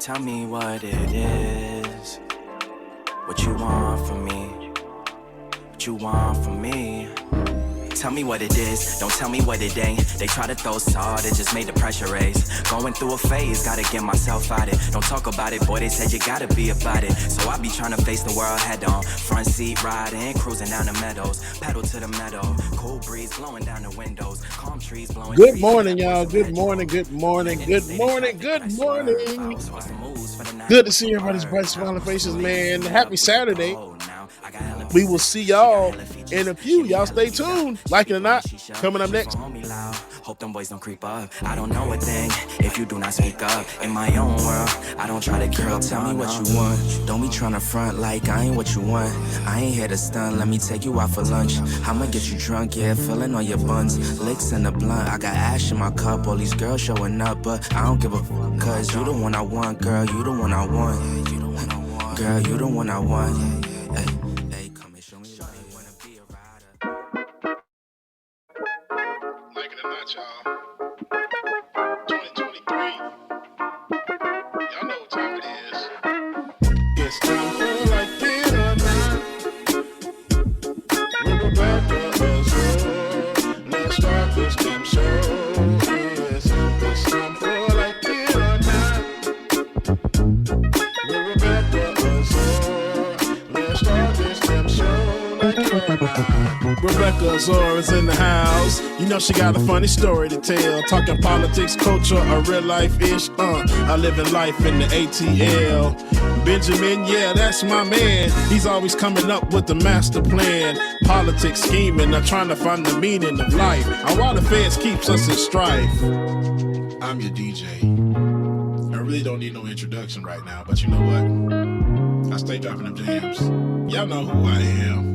Tell me what it is. What you want from me? What you want from me? Tell me what it is, don't tell me what it ain't. They try to throw salt, it just made the pressure raise. Going through a phase, gotta get myself out it. Don't talk about it, boy, they said you gotta be about it. So I be trying to face the world head on. Front seat riding, cruising down the meadows. Pedal to the meadow, cool breeze blowing down the windows. Calm trees blowing. Good morning, y'all. Good morning, good morning, good morning, good morning. Good to see everybody's bright smiling faces, man. Happy Saturday. We will see y'all in a few. Y'all stay tuned. Like it or not, coming up next. Hope them boys don't creep up. I don't know a thing if you do not speak up. In my own world, I don't try to keep up. Tell me what you want. Don't be trying to front like I ain't what you want. I ain't here to stun. Let me take you out for lunch. I'ma get you drunk, yeah, filling on your buns. Licks in the blunt. I got ash in my cup. All these girls showing up, but I don't give a fuck. Cause you the one I want, girl. You the one I want. Girl, you the one I want. Hey, come and show me why you wanna be a rider. Like it or not, y'all. 2023. Y'all know what time it is. It's time for Like It or Not. With Rebecca Azor. Let's start this damn show. Yes, it's time for Like It or Not. With Rebecca Azor. Let's start this damn show. Like It or Not. Rebecca Azor is in the house. You know she got a funny story to tell. Talking politics, culture, or real life-ish. I live in life in the ATL. Benjamin, yeah, that's my man. He's always coming up with the master plan. Politics, scheming, or trying to find the meaning of life. And while the feds keeps us in strife. I'm your DJ. I really don't need no introduction right now, but you know what? I stay dropping them jams. Y'all know who I am.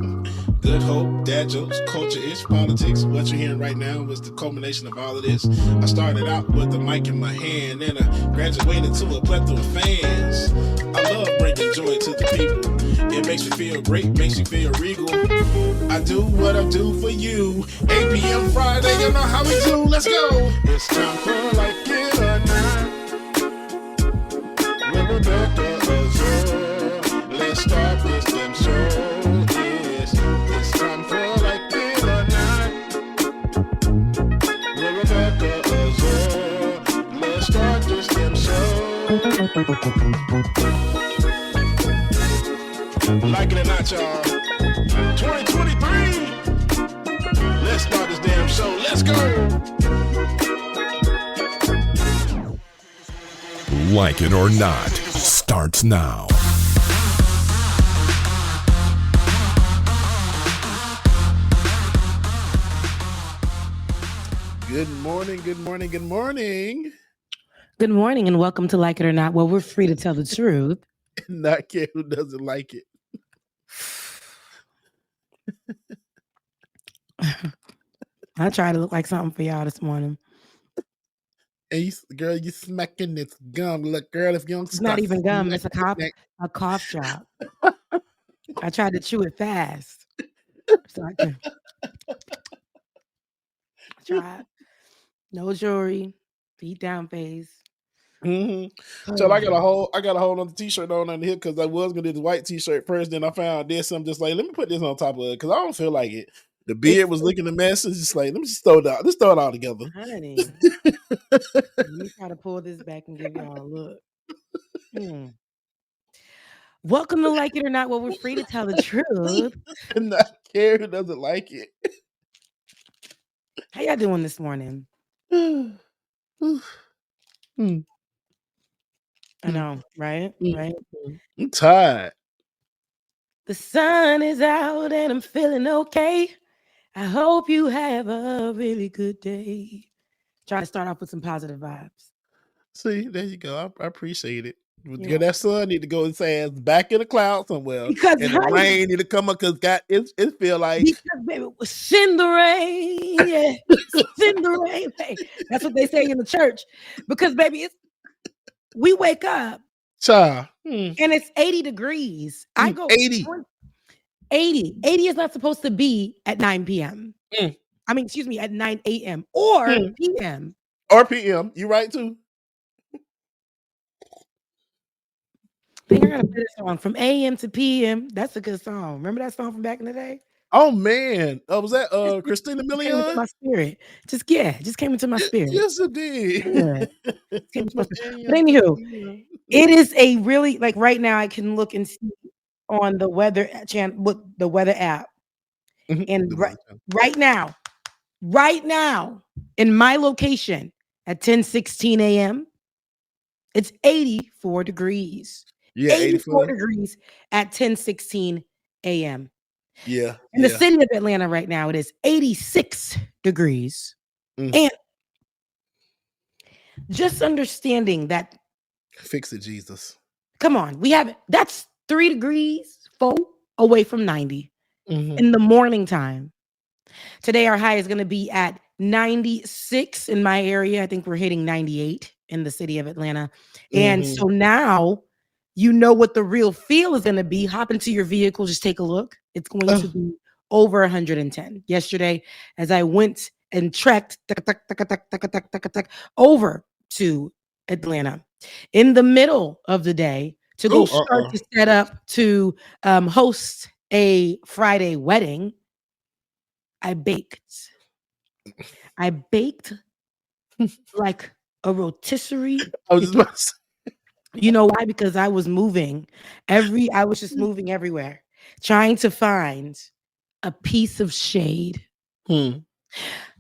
Good hope, dad jokes, culture-ish, politics. What you're hearing right now was the culmination of all of this. I started out with the mic in my hand, and I graduated to a plethora of fans. I love bringing joy to the people. It makes me feel great, makes me feel regal. I do what I do for you. 8 p.m. Friday, you know how we do. Let's go. It's time for Like It or Not. With Rebecca Azor. Let's start this damn show. It's time for Like It or Not. With Rebecca Azor. Let's start this damn show. Like it or not, y'all. 2023. Let's start this damn show. Let's go. Like It or Not starts now. Good morning, good morning, good morning. Good morning and welcome to Like It or Not, where we're free to tell the truth. Not care who doesn't like it. I tried to look like something for y'all this morning. And girl, you smacking this gum. Look, girl, if you don't It's not even gum, it's a cough drop. I tried to chew it fast. So I tried. No jewelry, feet down face. Mm-hmm. So I got a hold on the t-shirt on under here because I was gonna do the white t-shirt first. Then I found this. I'm just like, let me put this on top of it because I don't feel like it. The beard was looking a mess. It's just like, let me just throw it out. Let's throw it all together. Honey, let me try to pull this back and give y'all a look. Welcome to Like It or Not, where we're free to tell the truth. And not care who doesn't like it. How y'all doing this morning? I know, right? Right? I'm tired. The sun is out and I'm feeling okay. I hope you have a really good day. Try to start off with some positive vibes. See, there you go. I appreciate it. Yeah. That sun need to go and say it's back in the cloud somewhere. Because and the rain need to come up because it feel like because baby, send the rain. Yeah. Send the rain. Hey, that's what they say in the church. Because baby, we wake up and it's 80 degrees. I go 80. 80 is not supposed to be at 9 p.m. I mean, excuse me, at 9 a.m. or p.m. Or p.m. You right too. think I gotta play this song from AM to PM. That's a good song. Remember that song from back in the day? Oh man, was that Just Christina came into Milian? my spirit. Just came into my spirit. Yes, it did. Yeah, came into my From spirit. But AM to anywho, PM. it is a really like right now I can look and see on the weather channel with the weather app. And The weather channel. right now in my location at 10:16 a.m. it's 84 degrees. Yeah, 84 84. degrees at 10:16 a.m. Yeah, In the yeah. city of Atlanta right now, it is 86 degrees. Mm. And just understanding that, Fix it, Jesus. come on, that's 3 degrees, 4 away from 90 Mhm. in the morning time. Today, our high is going to be at 96 in my area. I think we're hitting 98 in the city of Atlanta. And Mhm. so now you know what the real feel is going to be. Hop into your vehicle, just take a look. It's going to be over 110. Yesterday, as I went and trekked over to Atlanta in the middle of the day to go start to set up to host a Friday wedding. I baked like a rotisserie. I was just about to say. You know why? Because I was moving I was just moving everywhere, trying to find a piece of shade.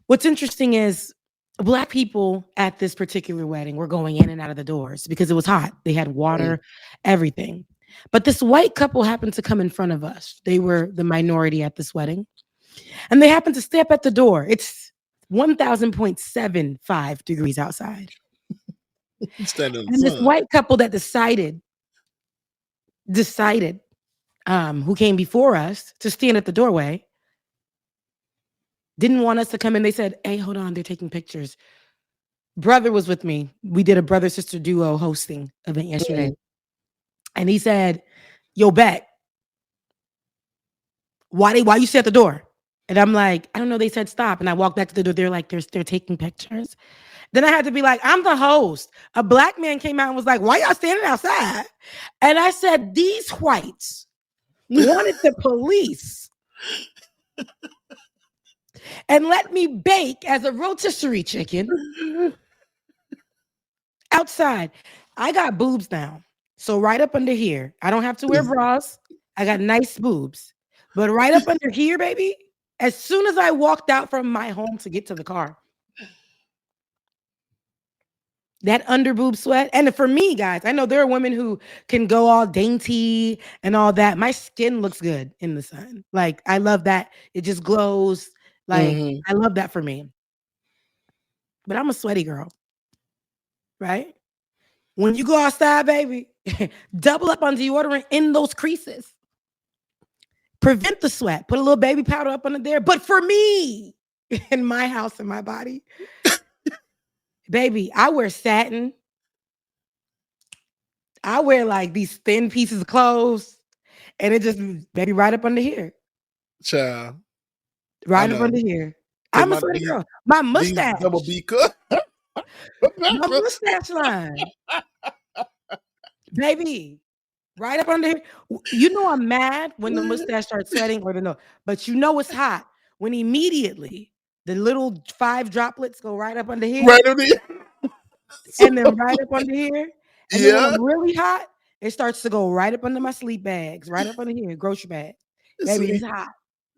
What's interesting is Black people at this particular wedding were going in and out of the doors because it was hot. They had water, everything. But this white couple happened to come in front of us. They were the minority at this wedding. And they happened to step at the door. It's 1000.75 degrees outside. Standing in the And this sun. white couple that decided, who came before us to stand at the doorway, didn't want us to come in. They said, hey, hold on, they're taking pictures. Brother was with me. We did a brother-sister duo hosting event yesterday. And he said, yo, Beck, why you sit at the door? And I'm like, I don't know. They said stop. And I walked back to the door. They're like, they're taking pictures. Then I had to be like, I'm the host. A Black man came out and was like, why y'all standing outside? And I said, these whites wanted the police and let me bake as a rotisserie chicken outside. I got boobs now. So right up under here, I don't have to wear bras. I got nice boobs. But right up under here, baby, as soon as I walked out from my home to get to the car, that under boob sweat. And for me, guys, I know there are women who can go all dainty and all that. My skin looks good in the sun. Like, I love that. It just glows. Like, I love that for me. But I'm a sweaty girl, right? When you go outside, baby, double up on deodorant in those creases. Prevent the sweat. Put a little baby powder up under there. But for me, in my house, in my body, baby, I wear satin. I wear like these thin pieces of clothes, and it just baby right up under here. Child. Right up under here. I'm a sweaty girl. My mustache. Double B cut. My mustache line. Baby. Right up under here. You know I'm mad when the mustache starts sweating or no, but you know it's hot when immediately the little 5 droplets go right up under here. Right under here. And then right up under here. And then when Yeah. I'm really hot, it starts to go right up under my sleep bags, right up under here, grocery bag. Baby, it's hot.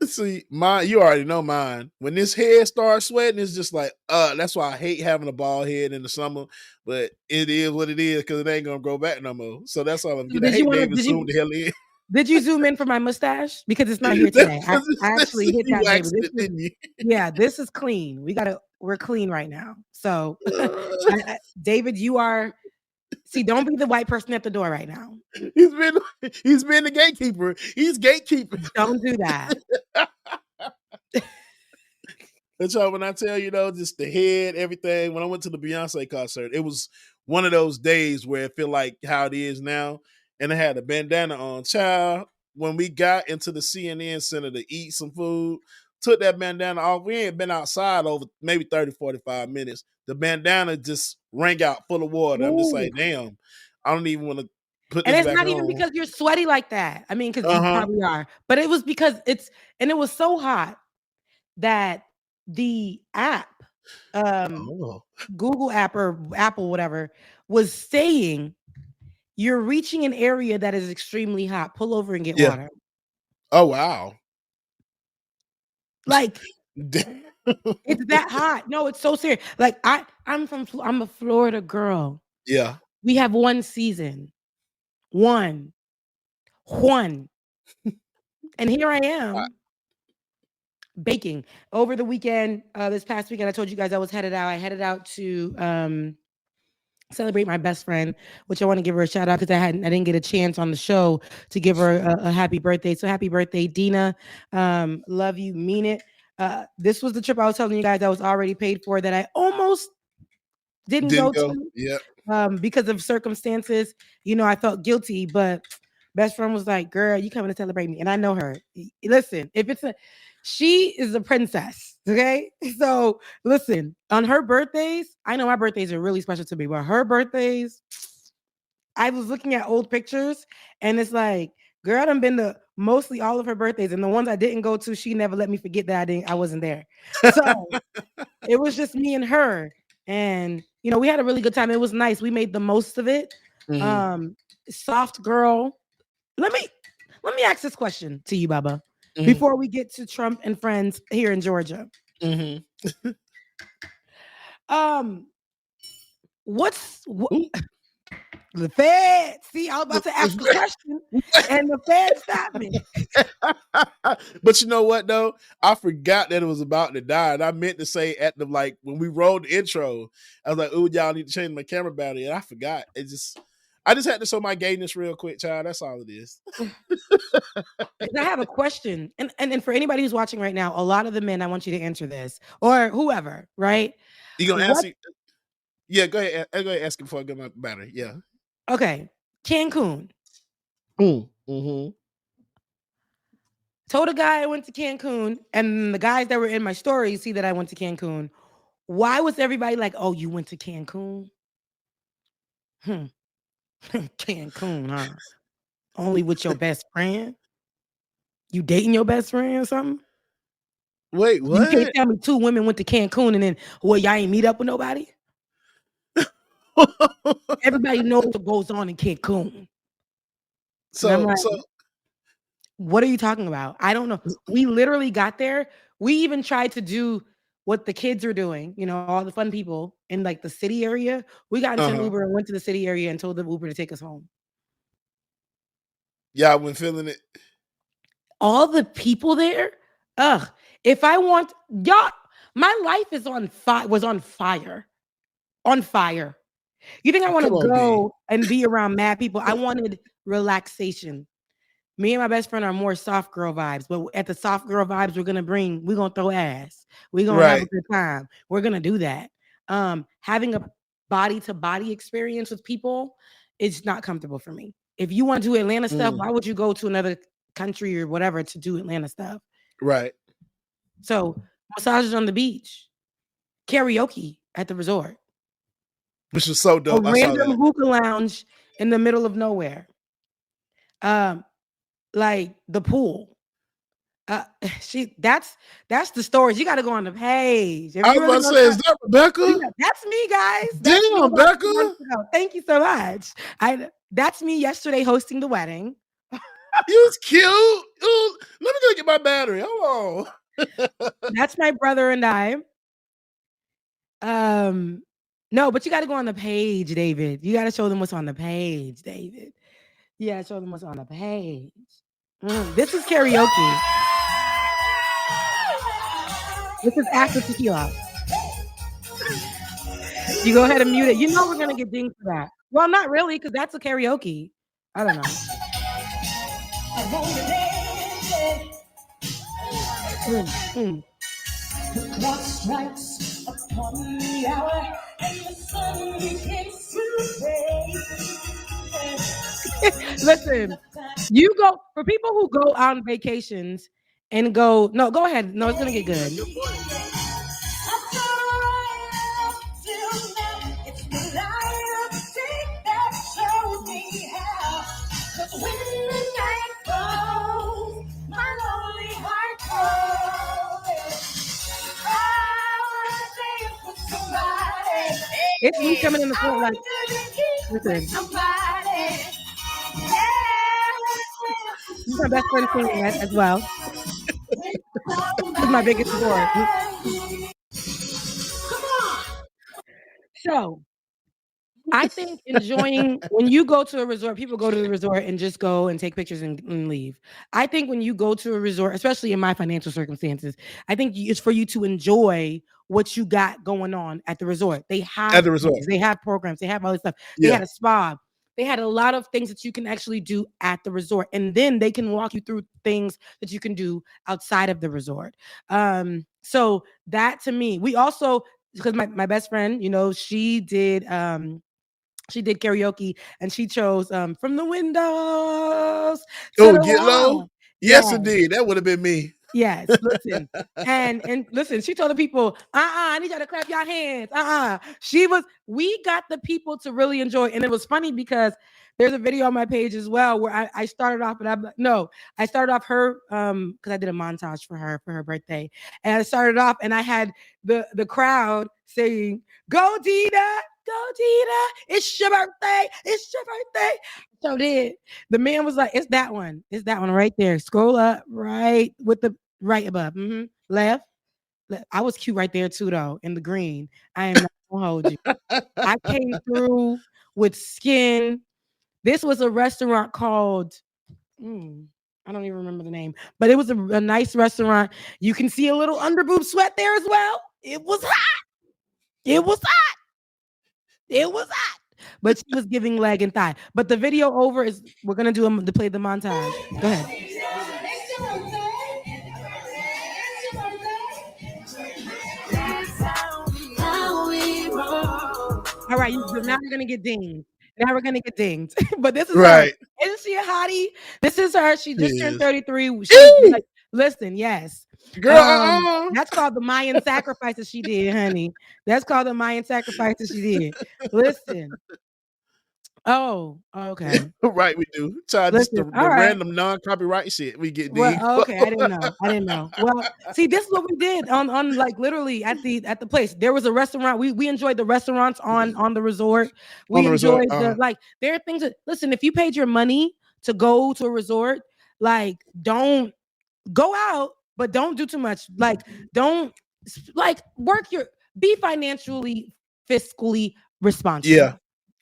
See, mine, you already know mine. When this head starts sweating, it's just like, that's why I hate having a bald head in the summer. But it is what it is because it ain't gonna grow back no more. So that's all I'm getting. I hate David zoom the hell in. Did you zoom in for my mustache? Because it's not here today. I actually hit that, baby. This is clean. We're clean right now. So David, you are. See, don't be the white person at the door right now. He's been the gatekeeper. He's gatekeeping. Don't do that. That's all. When I tell you though, just the head, everything. When I went to the Beyonce concert, it was one of those days where it feel like how it is now. And I had a bandana on. Child, when we got into the CNN Center to eat some food, took that bandana off. We ain't been outside over maybe 30, 45 minutes. The bandana just rang out full of water. I'm just like, damn, I don't even want to put And this it's back not even on. because you're sweaty like that. I mean, because you probably are. But it was because it was so hot that the app, Google app or Apple, whatever, was saying you're reaching an area that is extremely hot. Pull over and get water. Oh, wow. Like, it's that hot. No, it's so serious. Like, I'm a Florida girl. Yeah. We have one season. One. And here I am baking. Over the weekend, this past weekend, I told you guys I was headed out. I headed out to celebrate my best friend, which I want to give her a shout out because I didn't get a chance on the show to give her a happy birthday. So happy birthday, Dina. Love you, mean it. This was the trip I was telling you guys I was already paid for that I almost didn't go to. Yeah. Because of circumstances. I felt guilty, but best friend was like, girl, you coming to celebrate me. And I know her. Listen, she is a princess. Okay. So listen, on her birthdays, I know my birthdays are really special to me, but her birthdays, I was looking at old pictures and it's like, girl, I done been to mostly all of her birthdays. And the ones I didn't go to, she never let me forget that I wasn't there. So it was just me and her. And we had a really good time. It was nice. We made the most of it. Soft girl. Let me ask this question to you, Baba, before we get to Trump and friends here in Georgia. What's the Fed? See, I was about to ask a question, and the Fed stopped me. But you know what though? I forgot that it was about to die, and I meant to say at the when we rolled the intro, I was like, "Ooh, y'all need to change my camera battery," and I forgot. I just had to show my gayness real quick, child. That's all it is. I have a question, and for anybody who's watching right now, a lot of the men, I want you to answer this, or whoever, right? You gonna ask? Yeah, go ahead. Go ahead. Ask him before I get my battery. Yeah. Okay, Cancun. Mm-hmm. Told a guy I went to Cancun, and the guys that were in my story see that I went to Cancun. Why was everybody like, "Oh, you went to Cancun"? Cancun, huh? Only with your best friend? You dating your best friend or something? Wait, what? You can't tell me 2 women went to Cancun and then, y'all ain't meet up with nobody? Everybody knows what goes on in Cancun. So I'm like, what are you talking about? I don't know. We literally got there. We even tried to do what the kids are doing, all the fun people in the city area. We got into an Uber and went to the city area and told the Uber to take us home. Yeah, I've been feeling it. All the people there, if I want y'all, my life is on fire. Was on fire. On fire. You think I want to go and be around mad people? I wanted relaxation. Me and my best friend are more soft girl vibes, but at the soft girl vibes, we're gonna throw ass. We're gonna have a good time. We're gonna do that. Having a body to body experience with people, it's not comfortable for me. If you want to do Atlanta stuff, why would you go to another country or whatever to do Atlanta stuff? Right. So massages on the beach, karaoke at the resort, which was so dope. A random hookah lounge in the middle of nowhere. Like the pool. That's the stories. You got to go on the page. I was about to say, is that Rebecca? Yeah, that's me, guys. Damn, Rebecca. Thank you so much. That's me yesterday hosting the wedding. You was cute. Ooh, let me go get my battery. Hold on. That's my brother and I. No, but you got to go on the page, David. You got to show them what's on the page, David. You got to show them what's on the page. This is karaoke. This is after tequila. You go ahead and mute it. You know we're going to get dinged for that. Well, not really, because that's a karaoke. I don't know. Clock strikes upon the hour and the sun begins to Listen, you go for people who go on vacations and go. No, go ahead. No, it's gonna get good. It's me coming in the front like, listen. This is my best friend singing that as well. This is my biggest support. So I think enjoying when you go to a resort, people go to the resort and just go and take pictures and leave. I think when you go to a resort, especially in my financial circumstances, I think it's for you to enjoy what you got going on at the resort. They have At the resort. things, they have programs, they have all this stuff. They Yeah. had a spa. They had a lot of things that you can actually do at the resort, and then they can walk you through things that you can do outside of the resort. So that to me, we also because my best friend, you know, she did karaoke and she chose From the Windows to Oh, the Get Low? Wall. Yeah. Yes, indeed. That would have been me. Yes, listen. And listen, she told the people, I need y'all to clap your hands. We got the people to really enjoy. And it was funny because there's a video on my page as well where I started off, and I started off her because I did a montage for her birthday. And I started off and I had the crowd saying, Go Dina, go Dina, it's your birthday, it's your birthday. So did. The man was like, it's that one right there. Scroll up right with the right above. Left. I was cute right there too, though, in the green. I am not gonna hold you. I came through with skin. This was a restaurant called, I don't even remember the name, but it was a nice restaurant. You can see a little underboob sweat there as well. It was hot. It was hot. It was hot. But she was giving leg and thigh. But the video over is we're gonna do to play the montage. Go ahead. All right, now we're gonna get dinged. Now we're gonna get dinged. But this is Right. her. Isn't she a hottie? This is her. She just turned 33. Like, listen, yes. Girl, That's called the Mayan sacrifices she did, honey. That's called the Mayan sacrifices she did. Listen. Oh, okay. Right, we do. Child, just the right. random non-copyright shit we get. Well, okay, I didn't know. Well, see, this is what we did on like literally at the place. There was a restaurant. We enjoyed the restaurants on the resort. We enjoyed there are things that listen. If you paid your money to go to a resort, like don't go out, but don't do too much. Like don't be financially fiscally responsible. Yeah,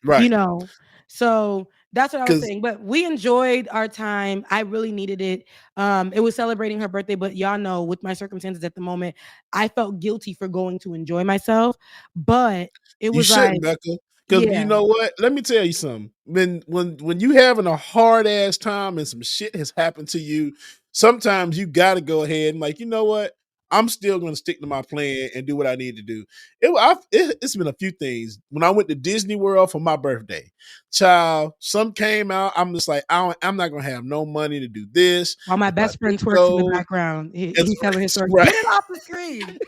right. You know. So that's what I was saying. But we enjoyed our time. I really needed it. It was celebrating her birthday, but y'all know with my circumstances at the moment, I felt guilty for going to enjoy myself. But it was shouldn't, Becca. Because you know what? Let me tell you something. When you having a hard ass time and some shit has happened to you, sometimes you got to go ahead and like, you know what? I'm still going to stick to my plan and do what I need to do. It's been a few things. When I went to Disney World for my birthday, child, some came out. I'm just like, I'm not going to have no money to do this. While my best friend twerks in the background, he's telling his story. Right. Get it off the screen.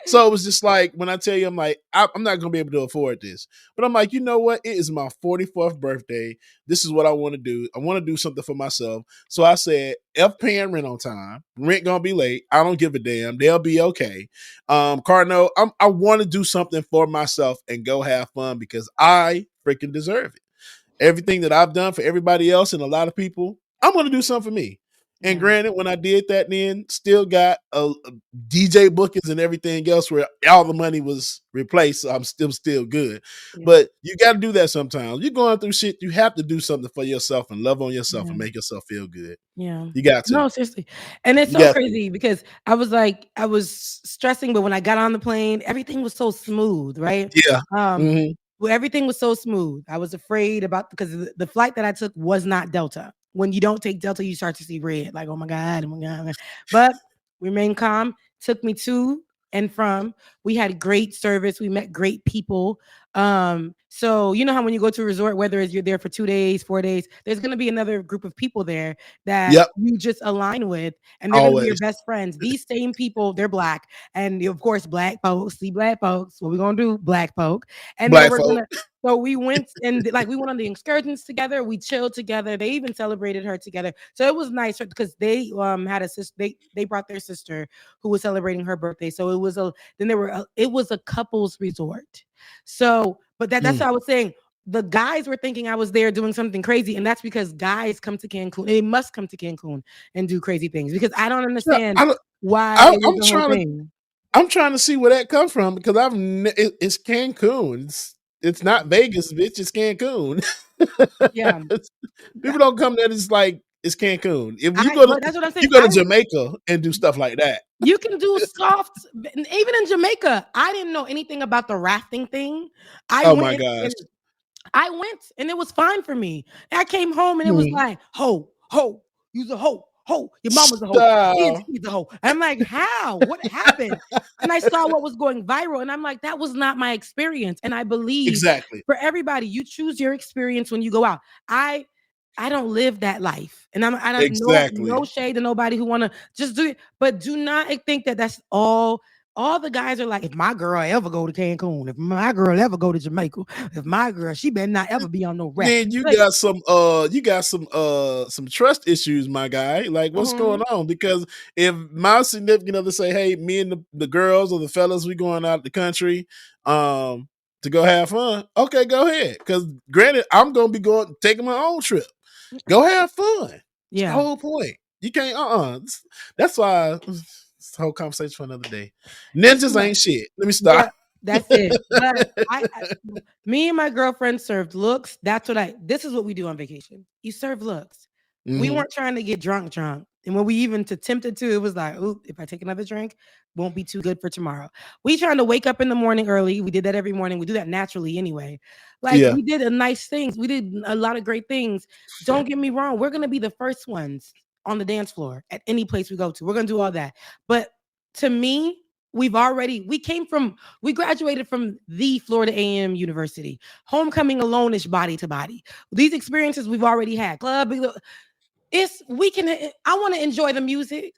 So it was just like, when I tell you, I'm like, I'm not going to be able to afford this. But I'm like, you know what? It is my 44th birthday. This is what I want to do. I want to do something for myself. So I said, F paying rent on time. Rent going to be late. I don't give a damn. They'll be okay. Cardinal, I want to do something for myself and go have fun because I freaking deserve it. Everything that I've done for everybody else and a lot of people, I'm going to do something for me. And granted, when I did that, then still got a DJ bookings and everything else where all the money was replaced. So I'm still good. Yeah. But you got to do that sometimes. You're going through shit. You have to do something for yourself and love on yourself and make yourself feel good. Yeah. You got to. No, seriously. And it's so crazy because I was stressing, but when I got on the plane, everything was so smooth, right? Yeah. Well, everything was so smooth. I was afraid because the flight that I took was not Delta. When you don't take Delta, you start to see red. Like, oh my God. But we remained calm. Took me to and from. We had great service. We met great people. So you know how when you go to a resort, whether it's you're there for 2 days, 4 days, there's gonna be another group of people there that Yep. you just align with, and they're gonna be your Always best friends. These same people, they're black, and of course, black folks see black folks. What we gonna do, black folk, and then black we're folk. gonna. So we went and like we went on the excursions together. We chilled together. They even celebrated her together. So it was nice because they had a sister. They brought their sister who was celebrating her birthday. So it was a then there were it was a couples resort. So, but that's what I was saying. The guys were thinking I was there doing something crazy, and that's because guys come to Cancun. They must come to Cancun and do crazy things because I don't Yeah, understand I don't, why I, it was I'm the whole trying to thing. I'm trying to see where that comes from because it's Cancun. It's not Vegas, bitch. It's Cancun. Yeah, People don't come there. It's like it's Cancun. If you but that's what I'm you saying. go to Jamaica and do stuff like that. You can do soft, even in Jamaica. I didn't know anything about the rafting thing. I Oh went my gosh. and I went and it was fine for me. And I came home and it was Hmm. like, ho, you's a hoe, your mama's a hoe, Stop. she's a hoe. And I'm like, how? What happened? And I saw what was going viral, and I'm like, that was not my experience. And I believe Exactly. for everybody, you choose your experience when you go out. I I don't live that life, and I don't no Exactly. shade to nobody who want to just do it, but do not think that that's all. All the guys are like, if my girl ever go to Cancun, if my girl ever go to Jamaica, if my girl, she better not ever be on no rap. Then Like, you got some trust issues, my guy. Like what's going mhm, on? Because if my significant other say, hey, me and the girls or the fellas, we going out the country to go have fun, okay, go ahead. Because granted, I'm gonna be going taking my own trip. Go have fun. It's the yeah, whole point. You can't That's why this whole conversation for another day. it's too Ninjas much. ain't shit. Let me Yeah, stop. that's it. But me and my girlfriend served looks. This is what we do on vacation. You serve looks. We Hmm. weren't trying to get drunk. And when we even attempted to, it was like, oop, if I take another drink, won't be too good for tomorrow. We trying to wake up in the morning early. We did that every morning. We do that naturally anyway. Like Yeah. we did a nice things. We did a lot of great things. Don't get me wrong. We're gonna be the first ones on the dance floor at any place we go to. We're gonna do all that. But to me, we graduated from the Florida A&M University, homecoming alone-ish body to body. These experiences we've already had. I want to enjoy the music.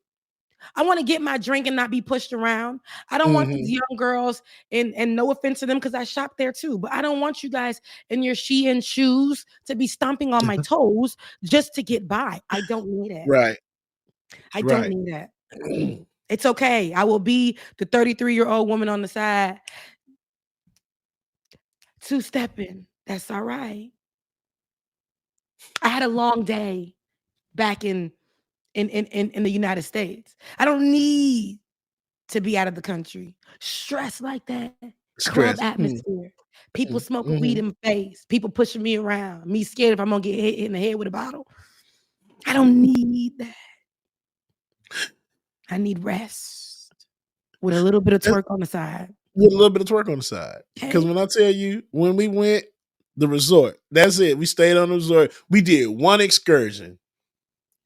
I want to get my drink and not be pushed around. I don't want these Hmm. young girls, and no offense to them because I shop there too, but I don't want you guys in your Shein shoes to be stomping on my toes just to get by. I don't need it. Right. I don't Right. need that. It's okay. I will be the 33-year-old woman on the side two-stepping. That's all right. I had a long day back in the United States. I don't need to be out of the country. Stress like that. Club Stress. atmosphere. People smoking weed Mhm. in my face. People pushing me around. Me scared if I'm gonna get hit in the head with a bottle. I don't need that. I need rest with a little bit of That's twerk on the side. with a little bit of twerk on the side. Because Okay. when I tell you, when we went the resort, that's it. We stayed on the resort. We did one excursion,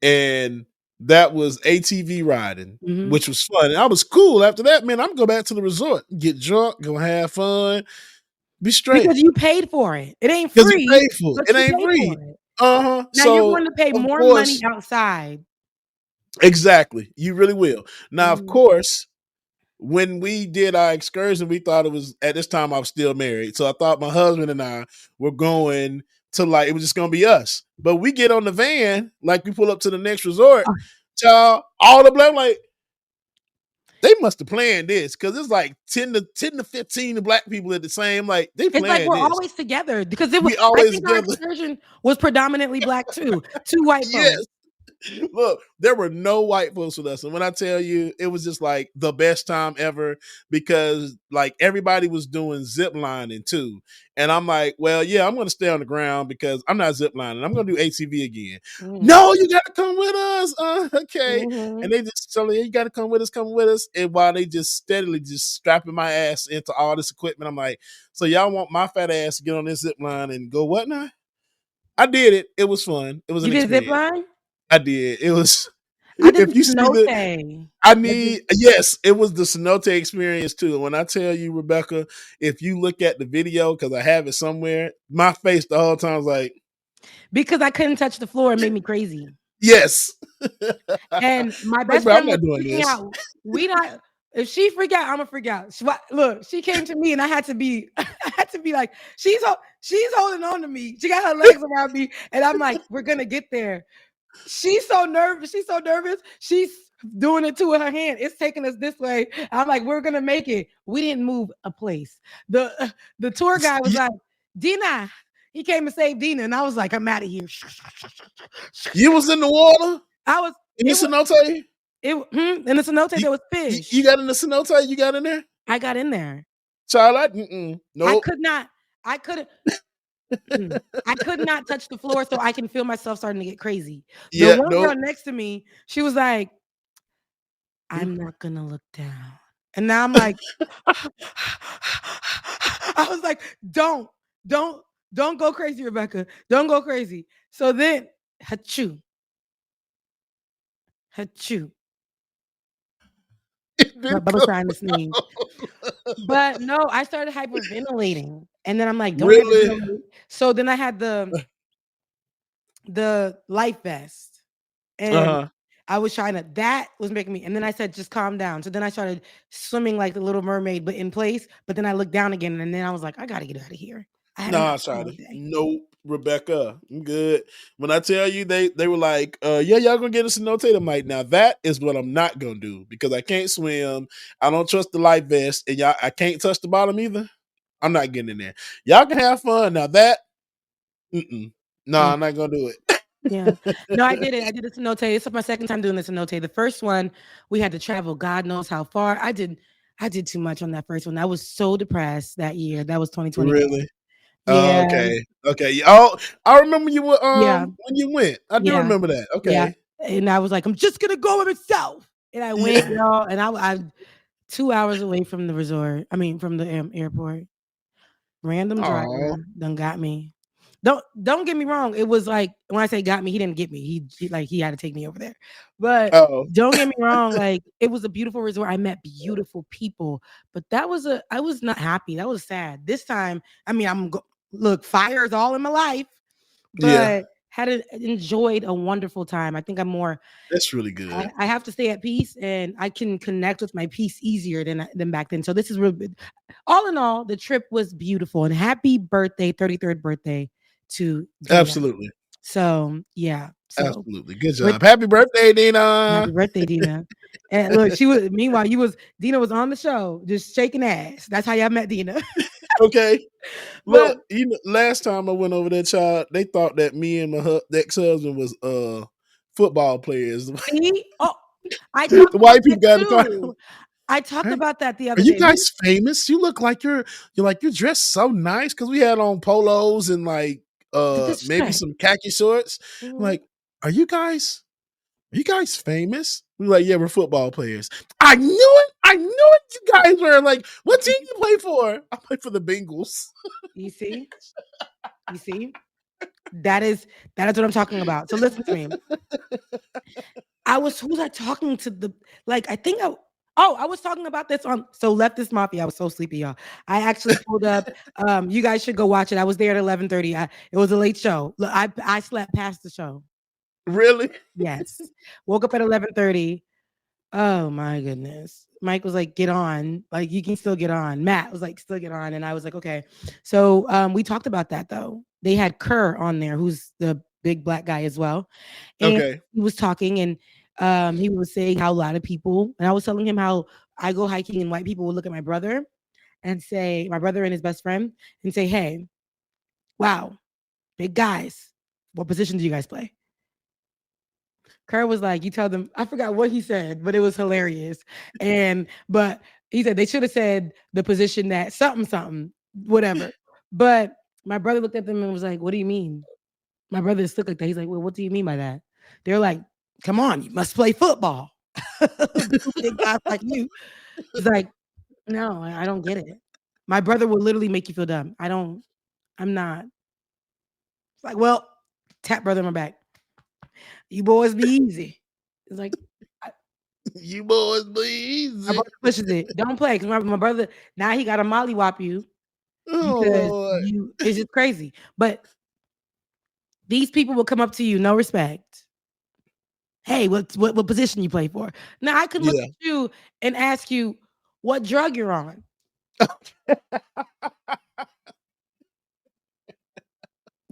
and that was ATV riding, Mhm. which was fun. And I was cool. After that, man, I'm gonna go back to the resort, get drunk, go have fun, be straight. Because you paid for it. It ain't Because we free, paid for it. but It you ain't paid free. for it. Uh-huh. Now you're So going to pay of more money course, outside. exactly. You really will. Now, of Mhm. course, when we did our excursion, we thought it was at this time I was still married. So I thought my husband and I were going to like it was just gonna be us. But we get on the van, like we pull up to the next resort, Oh, child, all the black like they must have planned this because it's like 10 to 15 black people at the same, like they it's like planned we're this. always together because We I always think our together. excursion was predominantly black too. Two white Yes. folks. Look, there were no white folks with us. And when I tell you, it was just like the best time ever because like everybody was doing zip lining too. And I'm like, well, yeah, I'm going to stay on the ground because I'm not zip lining. I'm going to do ATV again. Mhm. No, you got to come with us. Okay. And Mhm. they just tell me, you got to come with us. And while they just steadily just strapping my ass into all this equipment, I'm like, so y'all want my fat ass to get on this zip line and go what now? I did it. It was fun. It was You an did zip experience. line? I did. It was. I did the If you see the, cenote. I need, yes, it was the cenote experience too. When I tell you, Rebecca, if you look at the video, because I have it somewhere, my face the whole time was like, because I couldn't touch the floor. It made me crazy. yes. And my Like, best bro, I'm friend was not doing freaking this. out. We not. If she freak out, I'm gonna freak out. Look, she came to me, and I had to be, I had to be like, she's holding on to me. She got her legs around me, and I'm like, we're gonna get there. She's so nervous. She's so nervous. She's doing it to her hand. It's taking us this way. I'm like, we're gonna make it. We didn't move a place. The tour guy was You, like, Dina. He came to save Dina, and I was like, I'm out of here. you was in the water I was. in the It was. cenote. In the cenote, You, there was you fish. got in the cenote. You got in there, I got in there. child. I Nope. could not. I couldn't. I could not touch the floor, so I can feel myself starting to get crazy. The Yeah, one girl nope. next to me, she was like, I'm not gonna look down. And now I'm like, I was like, don't, don't go crazy, Rebecca. Don't go crazy. So then, hachoo, hachoo. It didn't Bubba's come trying to sneeze. But no, I started hyperventilating. And then I'm like, don't really. hyperventilate. So then I had the life vest. Uh And huh. I was trying to, that was making me, and then I said, just calm down. So then I started swimming like the little mermaid, but in place. But then I looked down again, and then I was like, I gotta get out of here. I had a Nah, nice all Shawty. day. Nope. Rebecca, I'm good. When I tell you they were like, yeah, y'all gonna get us a notate. I'm like, now that is what I'm not gonna do because I can't swim. I don't trust the life vest, and y'all I can't touch the bottom either. I'm not getting in there. Y'all can have fun. Now that no, Mm, I'm not gonna do it. yeah. No, I did it. I did a cenote. It's my second time doing the cenote. The first one, we had to travel God knows how far. I did too much on that first one. I was so depressed that year. That was 2021. Really? Oh, Yeah. okay. Okay. Oh, I remember you were Yeah. when you went. I do Yeah. remember that. Yeah. Okay. And I was like, I'm just gonna go with myself. And I went, Yeah. y'all, and I 2 hours away from the resort. I mean, from the airport. Random Oh. driver done got me. Don't get me wrong. It was like when I say got me, he didn't get me. He had to take me over there. But Oh. don't get me wrong. Like it was a beautiful resort. I met beautiful people, but I was not happy. That was sad. This time, I mean, look, fire is all in my life, Yeah. but enjoyed a wonderful time. I think I'm more That's really good. I have to stay at peace and I can connect with my peace easier than back then. So this is really all in all, the trip was beautiful and happy birthday, 33rd birthday to Dina. Absolutely. So yeah. So Absolutely. Good but job. Happy birthday, Dina. happy birthday, Dina. And look, meanwhile, Dina was on the show just shaking ass. That's how y'all met Dina. Okay. But Look, last time I went over that child, they thought that me and my ex-husband was football players. see, oh, I The talked about white that people got in the car. too. I talked Are, about that the are other you day. guys famous? You look like you're dressed so nice because we had on polos and like The maybe disrespect. some khaki shorts. I'm Mhm. like, are you guys famous? We're like, yeah, we're football players. I knew it. I knew it. You guys were like, what team you play for? I play for the Bengals. You see? You see? That is what I'm talking about. So listen to me. Who was I talking to I think I was talking about this on Leftist Mafia. I was so sleepy, y'all. I actually pulled up. You guys should go watch it. I was there at 11:30. It was a late show. Look, I slept past the show. Really? Yes. Woke up at 11:30. Oh my goodness. Mike was like, get on. Like, you can still get on. Matt was like, still get on. And I was like, okay. So we talked about that though. They had Kerr on there, who's the big black guy as well. And Okay. he was talking and he was saying how a lot of people, and I was telling him how I go hiking and white people will look at my brother and say, my brother and his best friend, and say, hey, wow, big guys. What position do you guys play? Kerr was like, you tell them, I forgot what he said, but it was hilarious. But he said they should have said the position that something, whatever. But my brother looked at them and was like, what do you mean? My brother just looked like that. He's like, well, what do you mean by that? They're like, come on, you must play football. Big guys like you. He's like, no, I don't get it. My brother will literally make you feel dumb. I'm not. It's like, well, tap brother on my back. You boys be easy. It's like You boys be my easy. brother pushes it. Don't play because my brother now he got to mollywop you Oh because Lord. it's just crazy. But these people will come up to you, no respect. Hey, what position you play for? Now I could look Yeah. at you and ask you what drug you're on.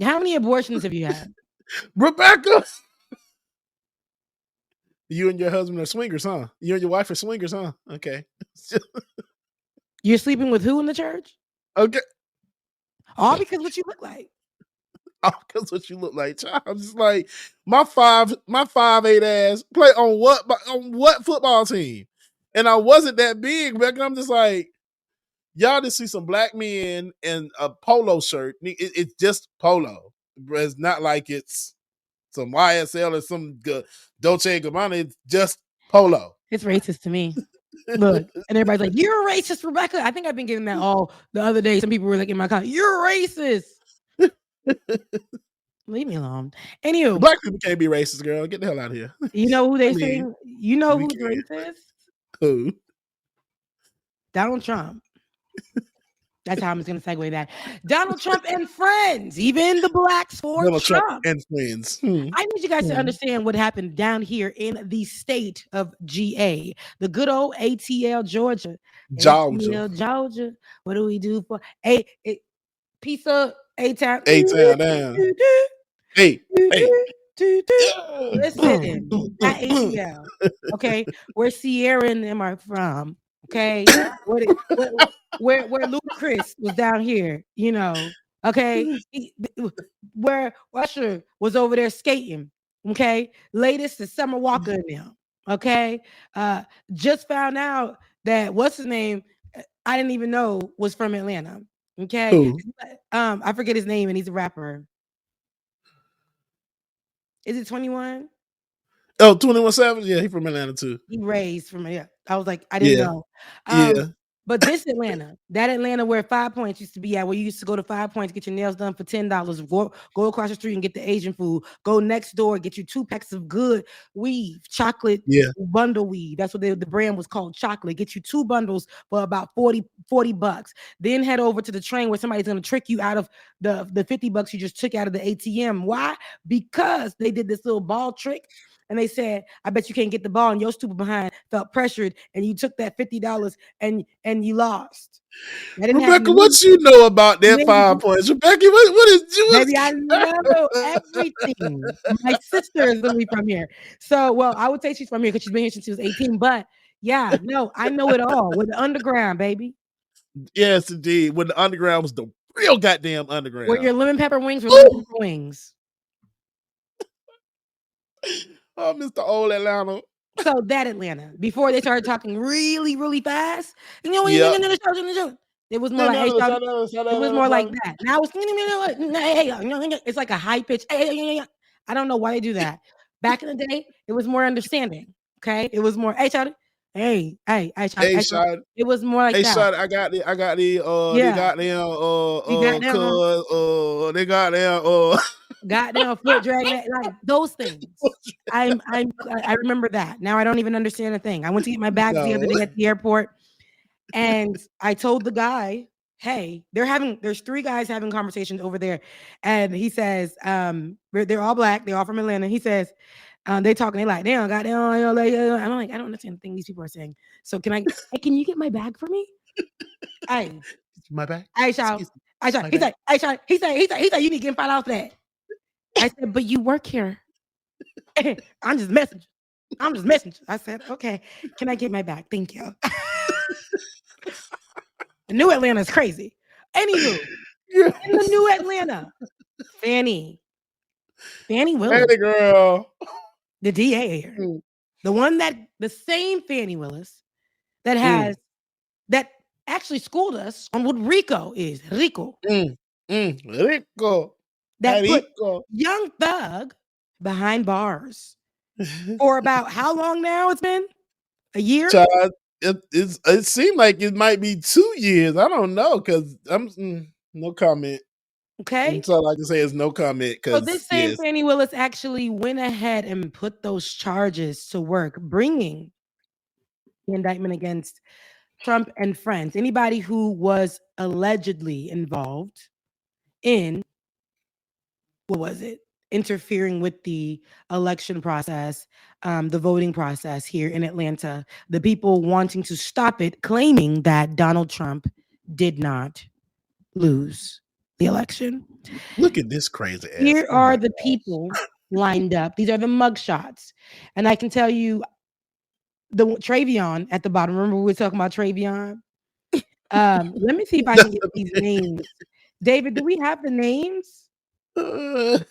How many abortions have you had? Rebecca. You and your husband are swingers, huh? You and your wife are swingers, huh? Okay. You're sleeping with who in the church? Okay. All because what you look like. Because what you look like, child. I'm just like my 5'8" ass play on what football team? And I wasn't that big, Rebecca. I'm just like, y'all just see some black men in a polo shirt. It's just polo. It's not like it's some YSL or some Dolce & Gabbana. It's just polo. It's racist to me. Look, and everybody's like, "You're a racist, Rebecca." I think I've been getting that all the other day. Some people were like in my comment, "You're racist." Leave me alone. Anywho, Black people can't be racist, girl. Get the hell out of here. you know who I they're mean, saying? You know we who's can. racist? Who? Donald Trump. That's how I'm just gonna segue that. Donald Trump and friends, even the blacks for Donald Trump Trump. and friends. I need you guys to understand what happened down here in the state of GA, the good old ATL, Georgia. Georgia. ATL, Georgia. What do we do for pizza A-Town? A-Town down. Hey, hey. Listen, at ATL, okay, where Sierra and them are from, okay, where Ludacris was down here, you know, okay, where Usher was over there skating, okay, latest is Summer Walker and them, okay, just found out that what's his name, I didn't even know was from Atlanta, okay, Who? I forget his name and he's a rapper. Is it 21? Oh, 21 Savage? Yeah, he from Atlanta too. He raised from yeah. I was like, I didn't Yeah. know. Yeah. But this Atlanta, that Atlanta where 5 Points used to be at, where you used to go to 5 Points, get your nails done for $10, go across the street and get the Asian food, go next door, get you 2 packs of good weave, chocolate Yeah. bundle weave. That's what the brand was called, chocolate. Get you 2 bundles for about 40 bucks. Then head over to the train where somebody's gonna trick you out of the 50 bucks you just took out of the ATM. Why? Because they did this little ball trick. And they said, I bet you can't get the ball, and your stupid behind felt pressured, and you took that $50 and you lost. That didn't happen to Rebecca, me. what you know about that Maybe, 5 Points? Rebecca, what is you? baby, I know everything. My sister is literally from here. So, well, I would say she's from here because she's been here since she was 18. But yeah, no, I know it all. We're the underground, baby. Yes, indeed. When the underground was the real goddamn underground. Where your lemon pepper wings were lemon pepper wings. Oh, Mr. Old Atlanta. So that Atlanta, before they started talking really, really fast, you know, Yeah. it was more like, hey, it was more like that. Now it's like a high pitch. I don't know why they do that. Back in the day, it was more understanding. Okay, it was more, hey, shawty, hey, shawty. It was more like Hey, that. shawty, I got the they got them they got them goddamn foot dragging, like those things. I remember that. Now I don't even understand a thing. I went to get my bags the other day at the airport, and I told the guy, "Hey, there's 3 guys having conversations over there," and he says, they're all black, they're all from Atlanta." He says, they talking, they like, damn, goddamn, I'm like, I don't understand the thing these people are saying. So can you get my bag for me? Hey, my bag. He said, he said, you need to get $5 for that. I said, but you work here. I'm just messaging. I said, okay, can I get my bag? Thank you. The new Atlanta is crazy. Anywho, in the new Atlanta, Fannie Willis, Hey, girl, the DA here, the same Fannie Willis that has that actually schooled us on what RICO is. RICO. Rico. That put Young Thug behind bars for about how long now? It's been a year. Child, it seemed like it might be 2 years. I don't know because I'm no comment. Okay. That's all I can say is no comment. So this Because same yes, Fannie Willis actually went ahead and put those charges to work, bringing the indictment against Trump and friends, anybody who was allegedly involved in, what was it? Interfering with the election process, the voting process here in Atlanta, the people wanting to stop it, claiming that Donald Trump did not lose the election. look at this crazy ass. Here Oh my are the people lined up. These are the mugshots. And I can tell you the Travion at the bottom. Remember we were talking about Travion? Let me see if I can get these names. David, do we have the names? God.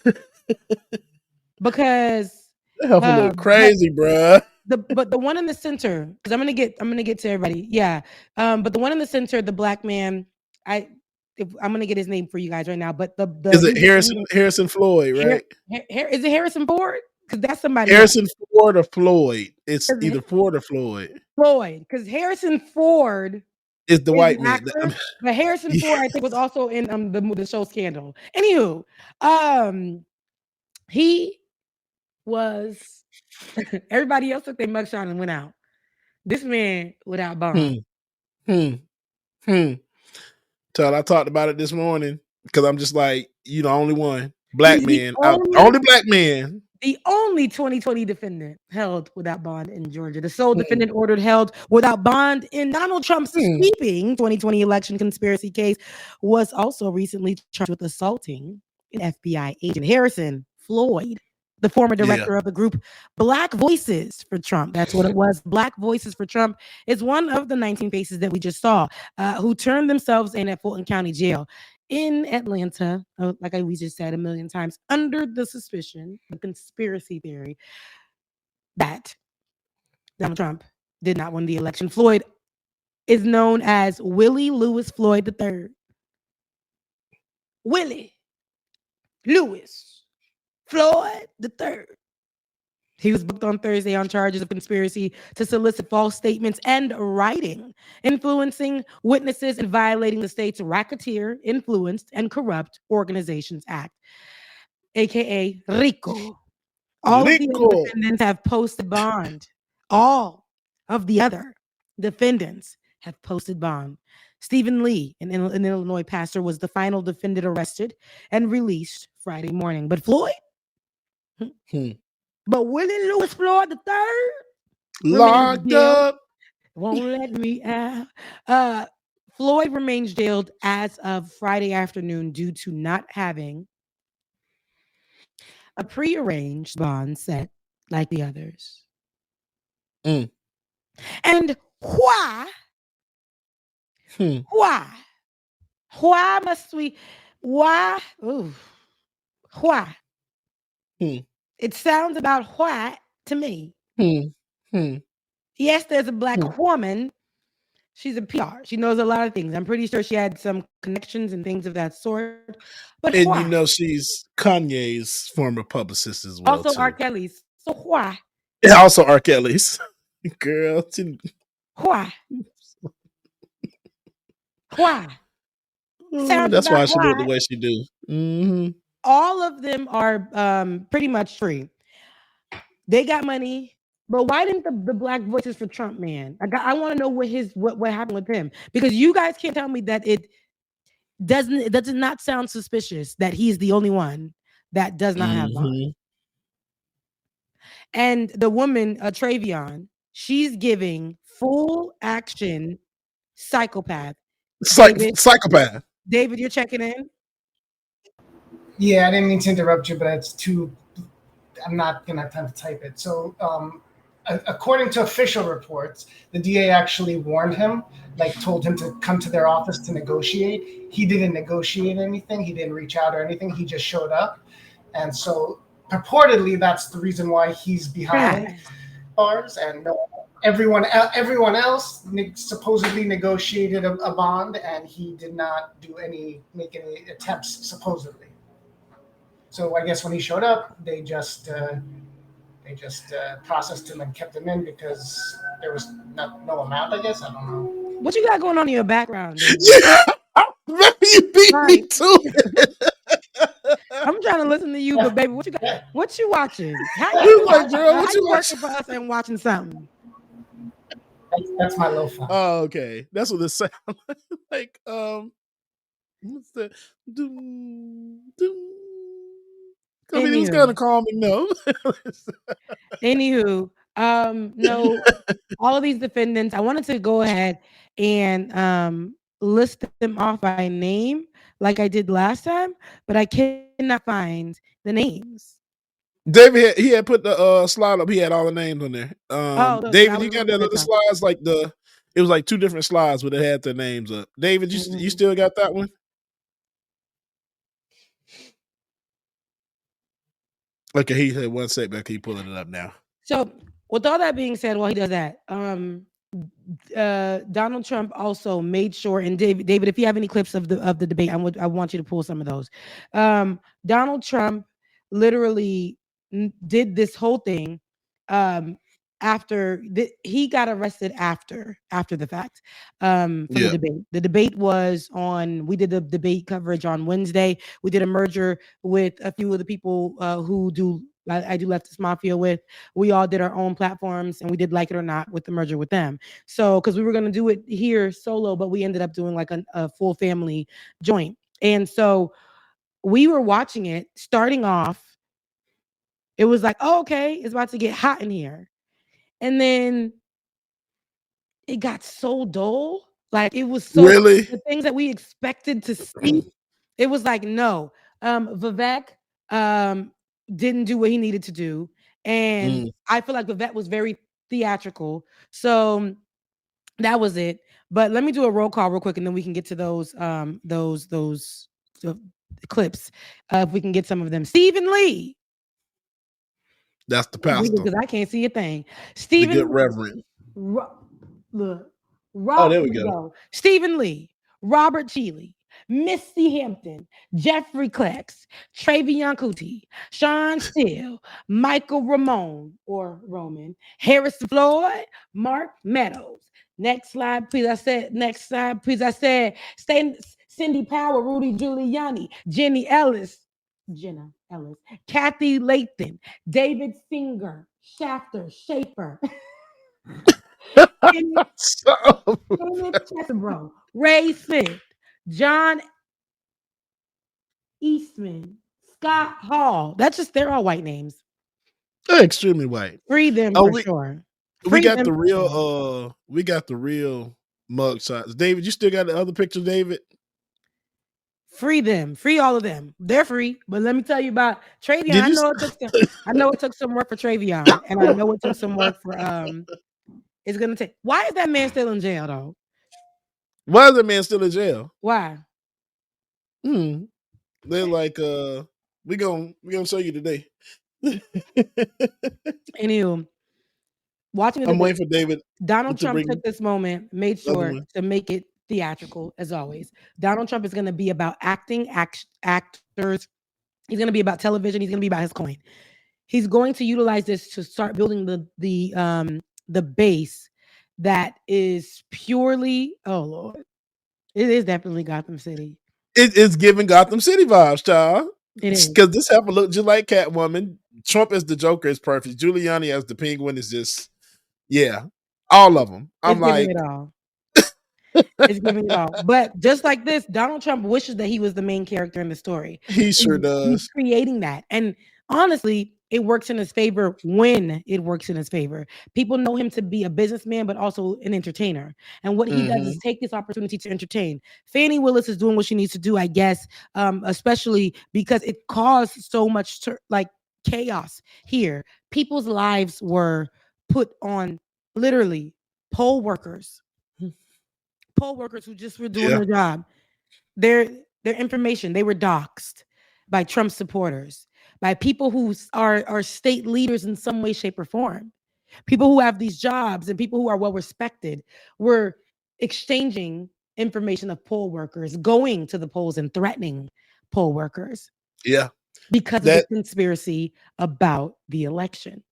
Because That heifer look but crazy, bruh. the one in the center, because I'm gonna get to everybody. Yeah. But the one in the center, the black man, I'm gonna get his name for you guys right now. But the Is it he was Harrison Floyd, right? Is it Harrison Ford? Because that's somebody else. Harrison Ford or Floyd? It's either Ford or Floyd. Floyd, because Harrison Ford It's the is white an man. actor, but Harrison Yeah. Ford, I think, was also in the show Scandal. Anywho, he was everybody else took their mugshot and went out. This man without bond. Hmm. Hmm. Tell I talked about it this morning because I'm just like, you the only one. Black He's man. Only black man. the only 2020 defendant held without bond in Georgia. The sole Hmm. defendant ordered held without bond in Donald Trump's Hmm. sweeping 2020 election conspiracy case was also recently charged with assaulting an FBI agent. Harrison Floyd, the former Yeah. director of the group Black Voices for Trump. That's what it was. Black Voices for Trump is one of the 19 faces that we just saw who turned themselves in at Fulton County Jail in Atlanta, like we just said a million times, under the suspicion, the conspiracy theory that Donald Trump did not win the election. Floyd is known as Willie Lewis Floyd III. Willie Lewis Floyd III. He was booked on Thursday on charges of conspiracy to solicit false statements and writing, influencing witnesses and violating the state's Racketeer, Influenced, and Corrupt Organizations Act, aka RICO. All of the other Rico. defendants have posted bond. All of the other defendants have posted bond. Stephen Lee, an Illinois pastor, was the final defendant arrested and released Friday morning. But Floyd, Hmm. but Willie Lewis Floyd III remains Locked jailed. up. Won't let me out. Floyd remains jailed as of Friday afternoon due to not having a prearranged bond set like the others. Mm. And why? Hmm. Why? Why must we? Why? Ooh, why? Hmm. It sounds about why to me. Hmm. Hmm. Yes, there's a black Hmm. woman. She's a PR. She knows a lot of things. I'm pretty sure she had some connections and things of that sort. But And why? you know she's Kanye's former publicist as well Also, R. too. Kelly's. So why? And also R. Kelly's. Girl. Why? Why? Sounds That's about why she do it the why. way she do. Mm-hmm. All of them are pretty much free. They got money. But why didn't the Black Voices for Trump man? I want to know what happened with him, because you guys can't tell me that it does not sound suspicious that he's the only one that does not have bond. Mm-hmm. And the woman, Travion, she's giving full action psychopath. Psychopath. David, you're checking in. Yeah, I didn't mean to interrupt you, but it's too. I'm not gonna have time to type it. So, according to official reports, the DA actually warned him, like told him to come to their office to negotiate. He didn't negotiate anything. He didn't reach out or anything. He just showed up, and so purportedly that's the reason why he's behind bars. And everyone else supposedly negotiated a bond, and he did not make any attempts supposedly. So I guess when he showed up, they just processed him and kept him in because there was no amount. I guess I don't know. What you got going on in your background, David? Yeah, maybe you beat me to it. trying to listen to you, but baby, what you got? What you watching? How He you was like, girl, what you working watching? for us and watching something? That's my lo-fi. Oh, okay. That's what it sounds like. What's that? Doom, doom. I mean, it was kind of calming, though. Anywho, no, all of these defendants, I wanted to go ahead and list them off by name like I did last time, but I cannot find the names. David, he had put the slide up. He had all the names on there. Oh, so David, I you was got looking that at other this slides like it was like 2 different slides where they had their names up. David, you still got that one? Okay, he had one setback. He pulling it up now. So, with all that being said, while he does that, Donald Trump also made sure, and David, if you have any clips of the debate, I want you to pull some of those. Donald Trump literally did this whole thing after he got arrested after the fact for the debate. The debate was on. We did the debate coverage on Wednesday. We did a merger with a few of the people who do. I do Leftist Mafia with. We all did our own platforms, and we did Like It or Not with the merger with them. So, because we were going to do it here solo, but we ended up doing like a full family joint. And so we were watching it starting off. It was like, oh, okay, it's about to get hot in here. And then it got so dull. Like it was so Really? the things that we expected to see. It was like, no. Vivek didn't do what he needed to do. And I feel like Vivek was very theatrical. So that was it. But let me do a roll call real quick, and then we can get to those clips. If we can get some of them. Stephen Lee. That's the pastor. Because I can't see a thing. The Stephen good reverend. Look. Oh, there we go. Stephen Lee, Robert Cheeley, Missy Hampton, Jeffrey Klex, Travion Kuti, Sean Steele, Michael Roman, Harrison Floyd, Mark Meadows. Next slide, please. I said, Cindy Power, Rudy Giuliani, Jenna Ellis, Kathy Lathan, David Singer, Shafter, Schaefer. Bro, Ray Smith, John Eastman, Scott Hall. They're all white names. They're extremely white. Free them for sure. We got the real mugshots. David, you still got the other picture, David? Free them. Free all of them. They're free. But let me tell you about Travion. I know it took some work for Travion, and I know it took some work for it's gonna take. Why is that man still in jail though? Why is that man still in jail? Why? They're like, we gonna show you today. Anywho, watching the I'm waiting for David. Donald Trump took this moment, made sure to make it theatrical as always. Donald Trump is going to be about actors. He's going to be about television. He's going to be about his coin. He's going to utilize this to start building the base that is purely. Oh Lord, it is definitely Gotham City. It's giving Gotham City vibes, child. It is because this happened look just like Catwoman. Trump as the Joker is perfect. Giuliani as the Penguin is just, all of them. I'm like, it all. It's giving it all. But just like this, Donald Trump wishes that he was the main character in the story. He sure does. He's creating that. And honestly, it works in his favor when it works in his favor. People know him to be a businessman, but also an entertainer. And what he does is take this opportunity to entertain. Fannie Willis is doing what she needs to do, I guess, especially because it caused so much chaos here. People's lives were put on literally poll workers who just were doing their job. Their information, they were doxxed by Trump supporters, by people who are state leaders in some way, shape, or form. People who have these jobs and people who are well respected were exchanging information of poll workers, going to the polls and threatening poll workers. Yeah. Because of the conspiracy about the election.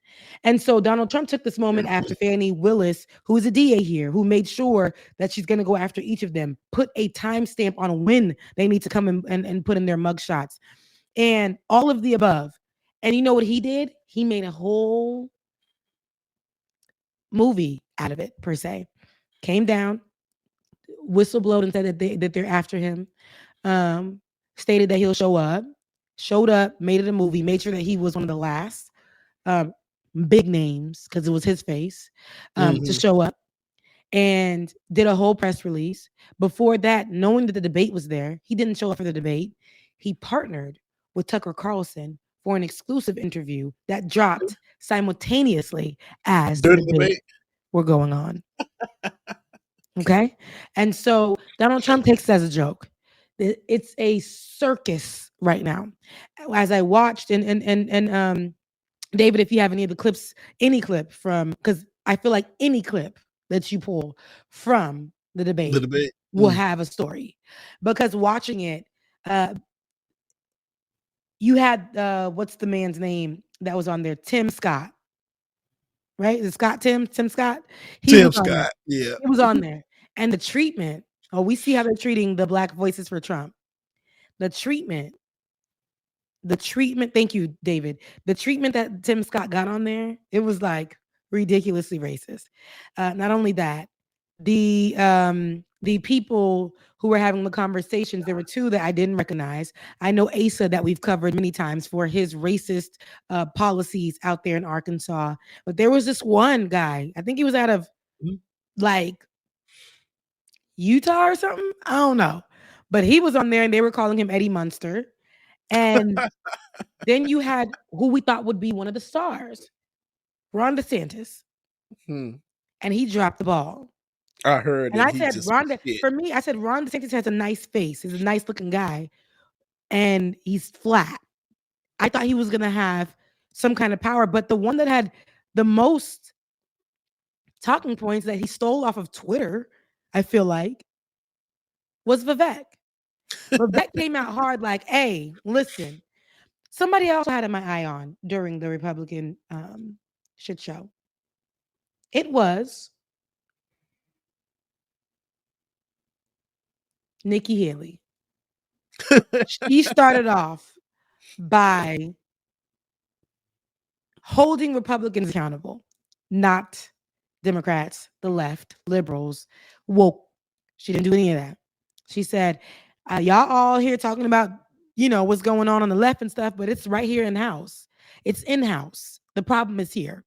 And so Donald Trump took this moment after Fannie Willis, who is a DA here, who made sure that she's going to go after each of them, put a timestamp on when they need to come and put in their mugshots. and all of the above. And you know what he did? He made a whole movie out of it, per se. Came down, whistleblowed and said that they're after him. Um, Stated that he'll show up. Showed up, made it a movie, made sure that he was one of the last um, big names because it was his face to show up, and did a whole press release. Before that, knowing that the debate was there, he didn't show up for the debate. He partnered with Tucker Carlson for an exclusive interview that dropped simultaneously as the debate were going on. Okay. And so Donald Trump takes it as a joke. It's a circus right now. As I watched and David, if you have any of the clips, any clip from, because I feel like any clip that you pull from the debate will have a story. Because watching it, you had what's the man's name that was on there? Tim Scott. Right? Is it Scott Tim Scott? Tim Scott. Yeah. He was on there. And the treatment, we see how they're treating the Black Voices for Trump. The treatment, thank you, David. The treatment that Tim Scott got on there, it was like ridiculously racist. Not only that, the people who were having the conversations, there were two that I didn't recognize. I know Asa, that we've covered many times for his racist policies out there in Arkansas, but there was this one guy, I think he was out of like Utah or something. I don't know, but he was on there and they were calling him Eddie Munster. And then you had who we thought would be one of the stars, Ron DeSantis, and he dropped the ball. I heard, and I said, for me, I said Ron DeSantis has a nice face. He's a nice looking guy, and he's flat. I thought he was gonna have some kind of power, but the one that had the most talking points that he stole off of Twitter, I feel like, was Vivek. Vivek came out hard, like, "Hey, listen." Somebody else had my eye on during the Republican shit show. It was Nikki Haley. She started off by holding Republicans accountable, not Democrats, the left, liberals, woke. She didn't do any of that. She said, y'all all here talking about, what's going on the left and stuff, but it's right here in house. It's in-house. The problem is here.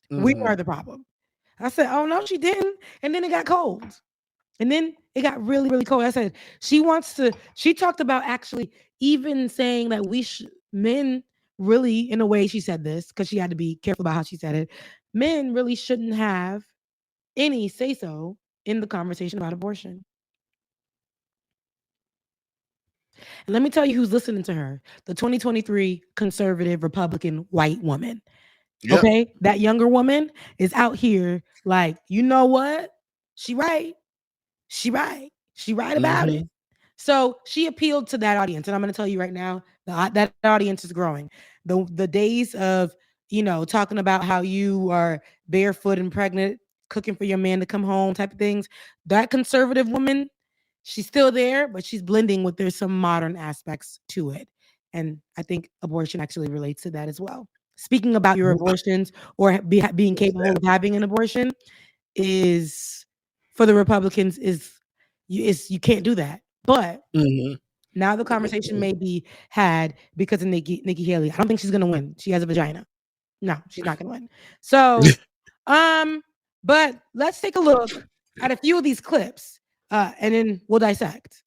We are the problem. I said, oh, no, she didn't. And then it got cold. And then it got really, really cold. I said, she talked about actually even saying that men really, in a way she said this, because she had to be careful about how she said it, men really shouldn't have any say-so in the conversation about abortion. And let me tell you who's listening to her. The 2023 conservative Republican white woman. Yep. Okay? That younger woman is out here like, you know what? She right. She right about it. So she appealed to that audience. And I'm going to tell you right now, that audience is growing. The days of, talking about how you are barefoot and pregnant, cooking for your man to come home type of things, that conservative woman, she's still there, but she's blending with, there's some modern aspects to it. And I think abortion actually relates to that as well. Speaking about your abortions or being capable of having an abortion is, for the Republicans, you can't do that. But now the conversation may be had because of Nikki Haley. I don't think she's going to win. She has a vagina. No, she's not going to win. So, but let's take a look at a few of these clips. And then we'll dissect.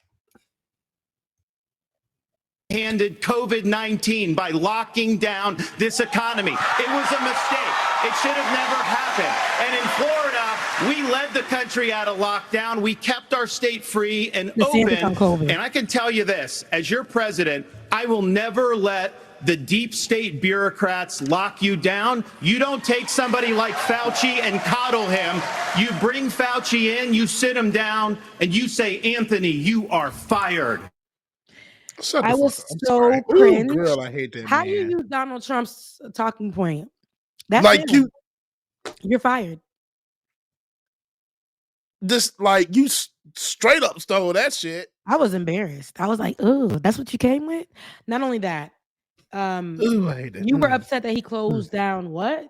Handed COVID-19 by locking down this economy. It was a mistake. It should have never happened. And in Florida, we led the country out of lockdown. We kept our state free and open. And I can tell you this, as your president, I will never let the deep state bureaucrats lock you down. You don't take somebody like Fauci and coddle him. You bring Fauci in, you sit him down, and you say, Anthony, you are fired. I was so cringe. Ooh, girl, I hate that. How man. you use Donald Trump's talking point? That's like you're fired. Just like you straight up stole that shit. I was embarrassed. I was like, "Oh, that's what you came with." Not only that, Ooh, I hate that. you were upset that he closed down what?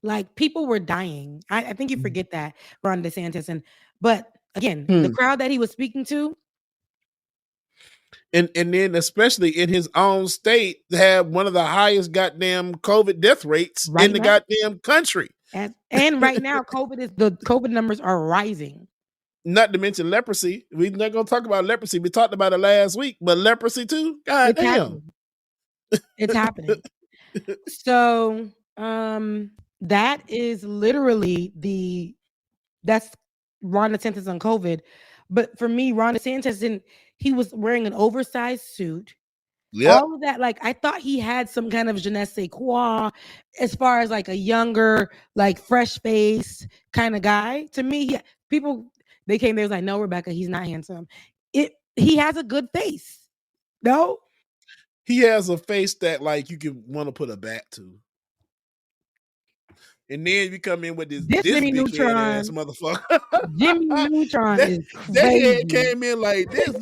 Like people were dying. I think you forget that, Ron DeSantis. But again, the crowd that he was speaking to, and then especially in his own state, have one of the highest goddamn COVID death rates in the goddamn country. And right now, the COVID numbers are rising. Not to mention leprosy. We're not gonna talk about leprosy. We talked about it last week, but leprosy too. God damn, it's happening. So that is literally that's Ron DeSantis on COVID. But for me, Ron DeSantis he was wearing an oversized suit. Yep. All of that, like I thought he had some kind of je ne sais quoi as far as like a younger, like fresh face kind of guy. To me, people they came there was like, no, Rebecca, he's not handsome. He has a good face. No? He has a face that like you could want to put a bat to. And then you come in with this Jimmy big Neutron ass motherfucker. Jimmy Neutron is crazy. That head came in like this.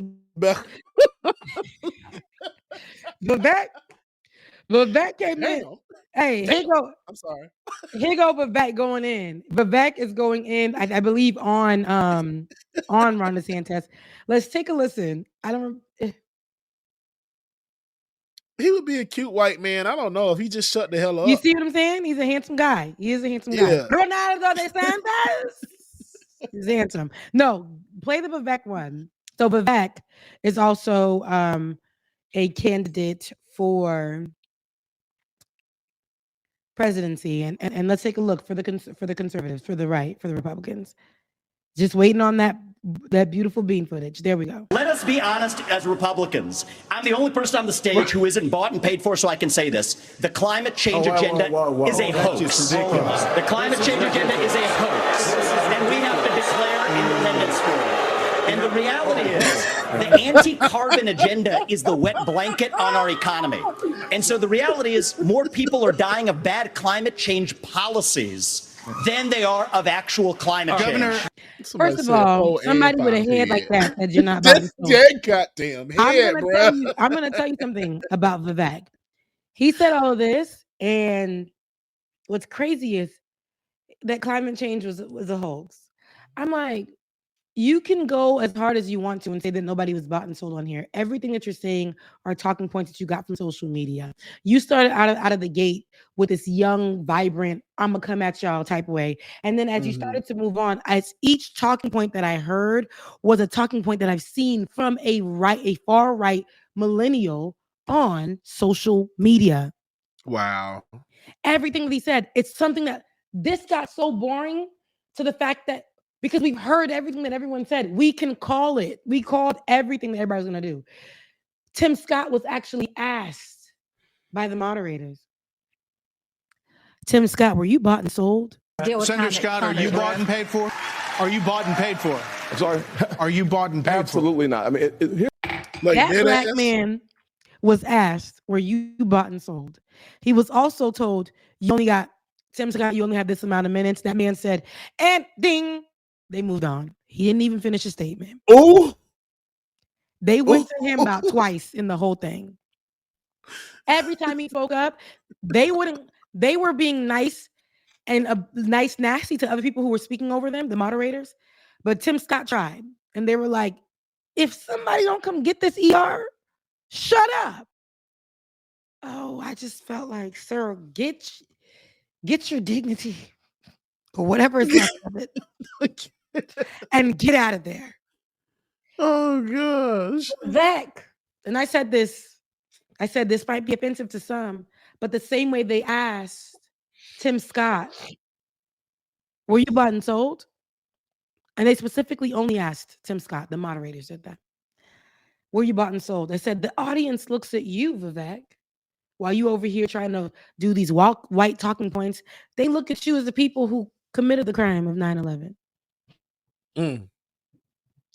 Vivek came in. Hey, here go. I'm sorry. Here go Vivek going in. Vivek is going in, I believe, on Ron DeSantis. Let's take a listen. He would be a cute white man. I don't know if he just shut the hell up. You see what I'm saying? He's a handsome guy. He is a handsome guy. Ronaldo DeSantis. He's handsome. No, play the Vivek one. So Vivek is also a candidate for presidency, and let's take a look for the conservatives, for the right, for the Republicans. Just waiting on that beautiful bean footage. There we go. Let us be honest as Republicans. I'm the only person on the stage who isn't bought and paid for, so I can say this. The climate change agenda is a hoax. The climate change agenda is a hoax. And we have to declare independence for it. And the reality is, the anti-carbon agenda is the wet blanket on our economy. And so the reality is, more people are dying of bad climate change policies than they are of actual climate change. First of all, somebody with a head like that said you're not about to that goddamn head, bro. I'm going to tell you something about Vivek. He said all of this, and what's crazy is that climate change was a hoax. I'm like, you can go as hard as you want to and say that nobody was bought and sold on here. Everything that you're saying are talking points that you got from social media. You started out of the gate with this young, vibrant, I'm gonna come at y'all type way. And then as you started to move on, as each talking point that I heard was a talking point that I've seen from a far right millennial on social media. Wow. Everything that he said, it's something that this got so boring to the fact that because we've heard everything that everyone said, we can call it. We called everything that everybody's going to do. Tim Scott was actually asked by the moderators. Tim Scott, were you bought and sold? Senator Scott, are you bought and paid for? Are you bought and paid for? I'm sorry? Are you bought and paid Absolutely not. I mean, that black man was asked, were you bought and sold? He was also told, Tim Scott, you only have this amount of minutes. That man said, and ding. They moved on. He didn't even finish his statement. Oh, they went to him about twice in the whole thing. Every time he spoke up, they were being nice and nasty to other people who were speaking over them, the moderators. But Tim Scott tried, and they were like, if somebody don't come get this ER, shut up. Oh, I just felt like, sir, get your dignity or whatever is left of it. And get out of there. Oh gosh. Vivek. And I said this might be offensive to some, but the same way they asked Tim Scott, were you bought and sold? And they specifically only asked Tim Scott, the moderators did that. Were you bought and sold? I said, the audience looks at you, Vivek, while you over here trying to do these white talking points. They look at you as the people who committed the crime of 9/11.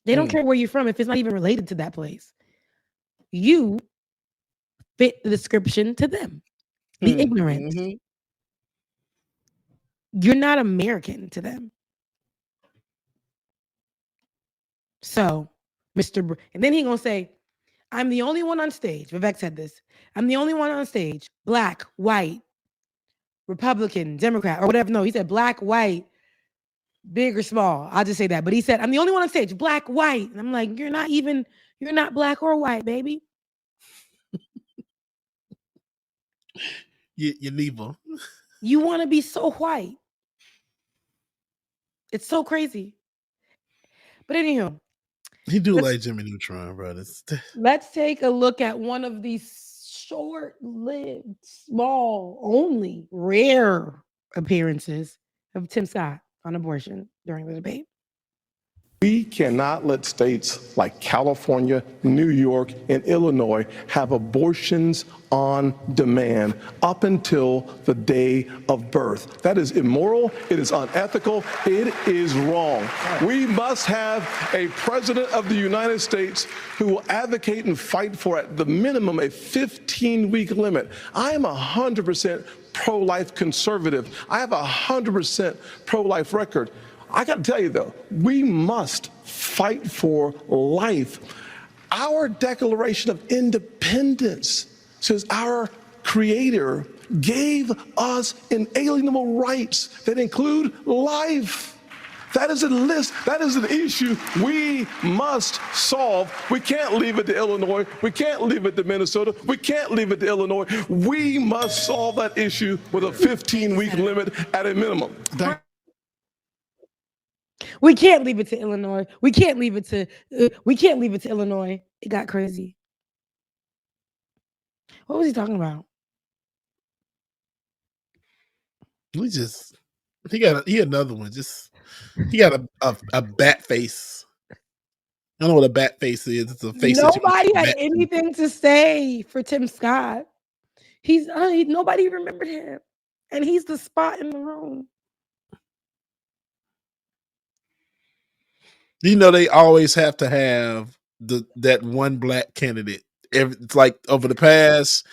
They don't care where you're from if it's not even related to that place. You fit the description to them. The ignorant. You're not American to them. So, and then he gonna say, I'm the only one on stage. Vivek said this. I'm the only one on stage, black, white, Republican, Democrat, or whatever. No, he said black, white, big or small. I'll just say that. But he said, I'm the only one on stage, black, white. And I'm like, you're not black or white, baby. You're neither. You want to be so white. It's so crazy. But anywho. He do like Jimmy Neutron, bro. Let's take a look at one of these short-lived, small, only rare appearances of Tim Scott on abortion during the debate. We cannot let states like California, New York, and Illinois have abortions on demand up until the day of birth. That is immoral. It is unethical. It is wrong. We must have a president of the United States who will advocate and fight for, at the minimum, a 15-week limit. I am 100% pro-life conservative. I have a 100% pro-life record. I got to tell you, though, we must fight for life. Our Declaration of Independence says our Creator gave us inalienable rights that include life. That is a list. That is an issue we must solve. We can't leave it to Illinois. We can't leave it to Minnesota. We can't leave it to Illinois. We must solve that issue with a 15-week limit at a minimum. We can't leave it to Illinois. We can't leave it to Illinois. It got crazy. What was he talking about? He got another one. He got a bat face. I don't know what a bat face is. It's a face. Nobody had anything to say for Tim Scott. Nobody remembered him, and he's the spot in the room. You know, they always have to have that one black candidate. It's like over the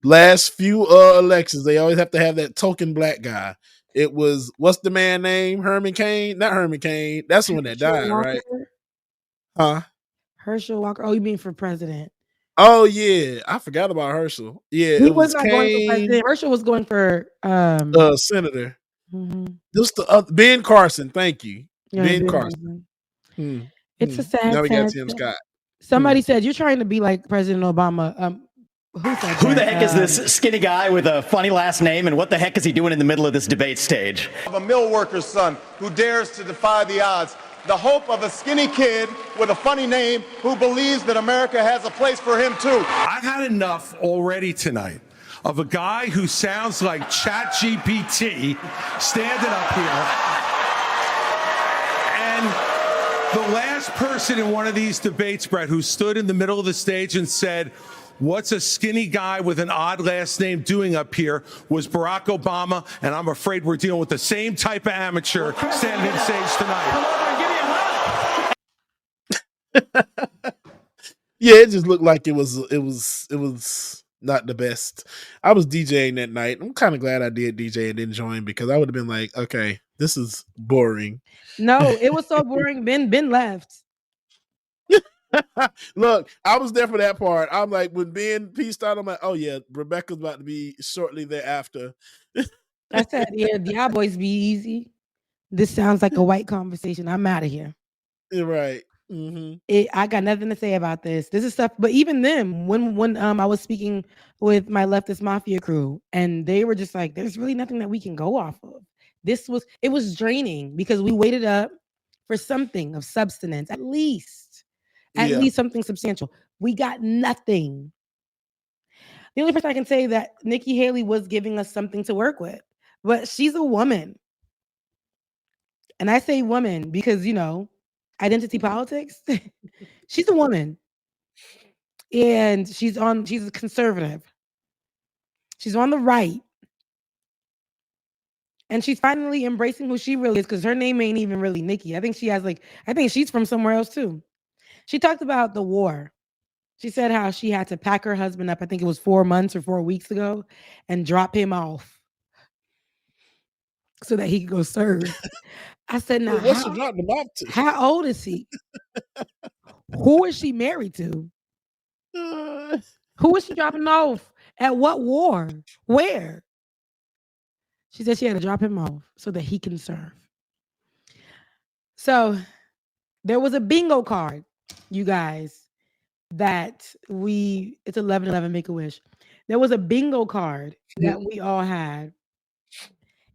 last few elections, they always have to have that token black guy. It was, what's the man name? Herman Cain? Not Herman Cain. That's the one that died, right? Huh? Herschel Walker. Oh, you mean for president? Oh yeah, I forgot about Herschel. Yeah, he was not going for president. Herschel was going for senator. Mm-hmm. Just Ben Carson. Thank you, yeah, Ben Carson. It's a sad. Now we got Tim Scott. Somebody said you're trying to be like President Obama. Who the heck is this skinny guy with a funny last name, and what the heck is he doing in the middle of this debate stage? Of a mill worker's son who dares to defy the odds. The hope of a skinny kid with a funny name who believes that America has a place for him too. I've had enough already tonight of a guy who sounds like ChatGPT standing up here. And the last person in one of these debates, Brett, who stood in the middle of the stage and said, what's a skinny guy with an odd last name doing up here, was Barack Obama, and I'm afraid we're dealing with the same type of amateur standing on stage tonight. Yeah, it just looked like it was not the best. I was DJing that night. I'm kind of glad I did DJ and didn't join, because I would have been like, okay, this is boring. No, it was so boring. Ben left. Look, I was there for that part. I'm like, when Ben pieced out, I'm like, oh yeah, Rebecca's about to be shortly thereafter. I said, yeah, y'all boys be easy. This sounds like a white conversation. I'm out of here. You're right. I got nothing to say about this. This is stuff, but even them, when I was speaking with my leftist mafia crew, and they were just like, there's really nothing that we can go off of. It was draining, because we waited up for something of substance, at least something substantial. We got nothing. The only person I can say that Nikki Haley was giving us something to work with, but she's a woman. And I say woman because, identity politics. She's a woman. And she's a conservative. She's on the right. And she's finally embracing who she really is, because her name ain't even really Nikki. I think she's from somewhere else too. She talked about the war. She said how she had to pack her husband up, I think it was 4 months or 4 weeks ago, and drop him off so that he could go serve. I said, now, What's she dropping him off to? how old is he? Who is she married to? Who is she dropping off? At what war? Where? She said she had to drop him off so that he can serve. So there was a bingo card, you guys, that it's 11/11 Make-A-Wish. There was a bingo card that we all had.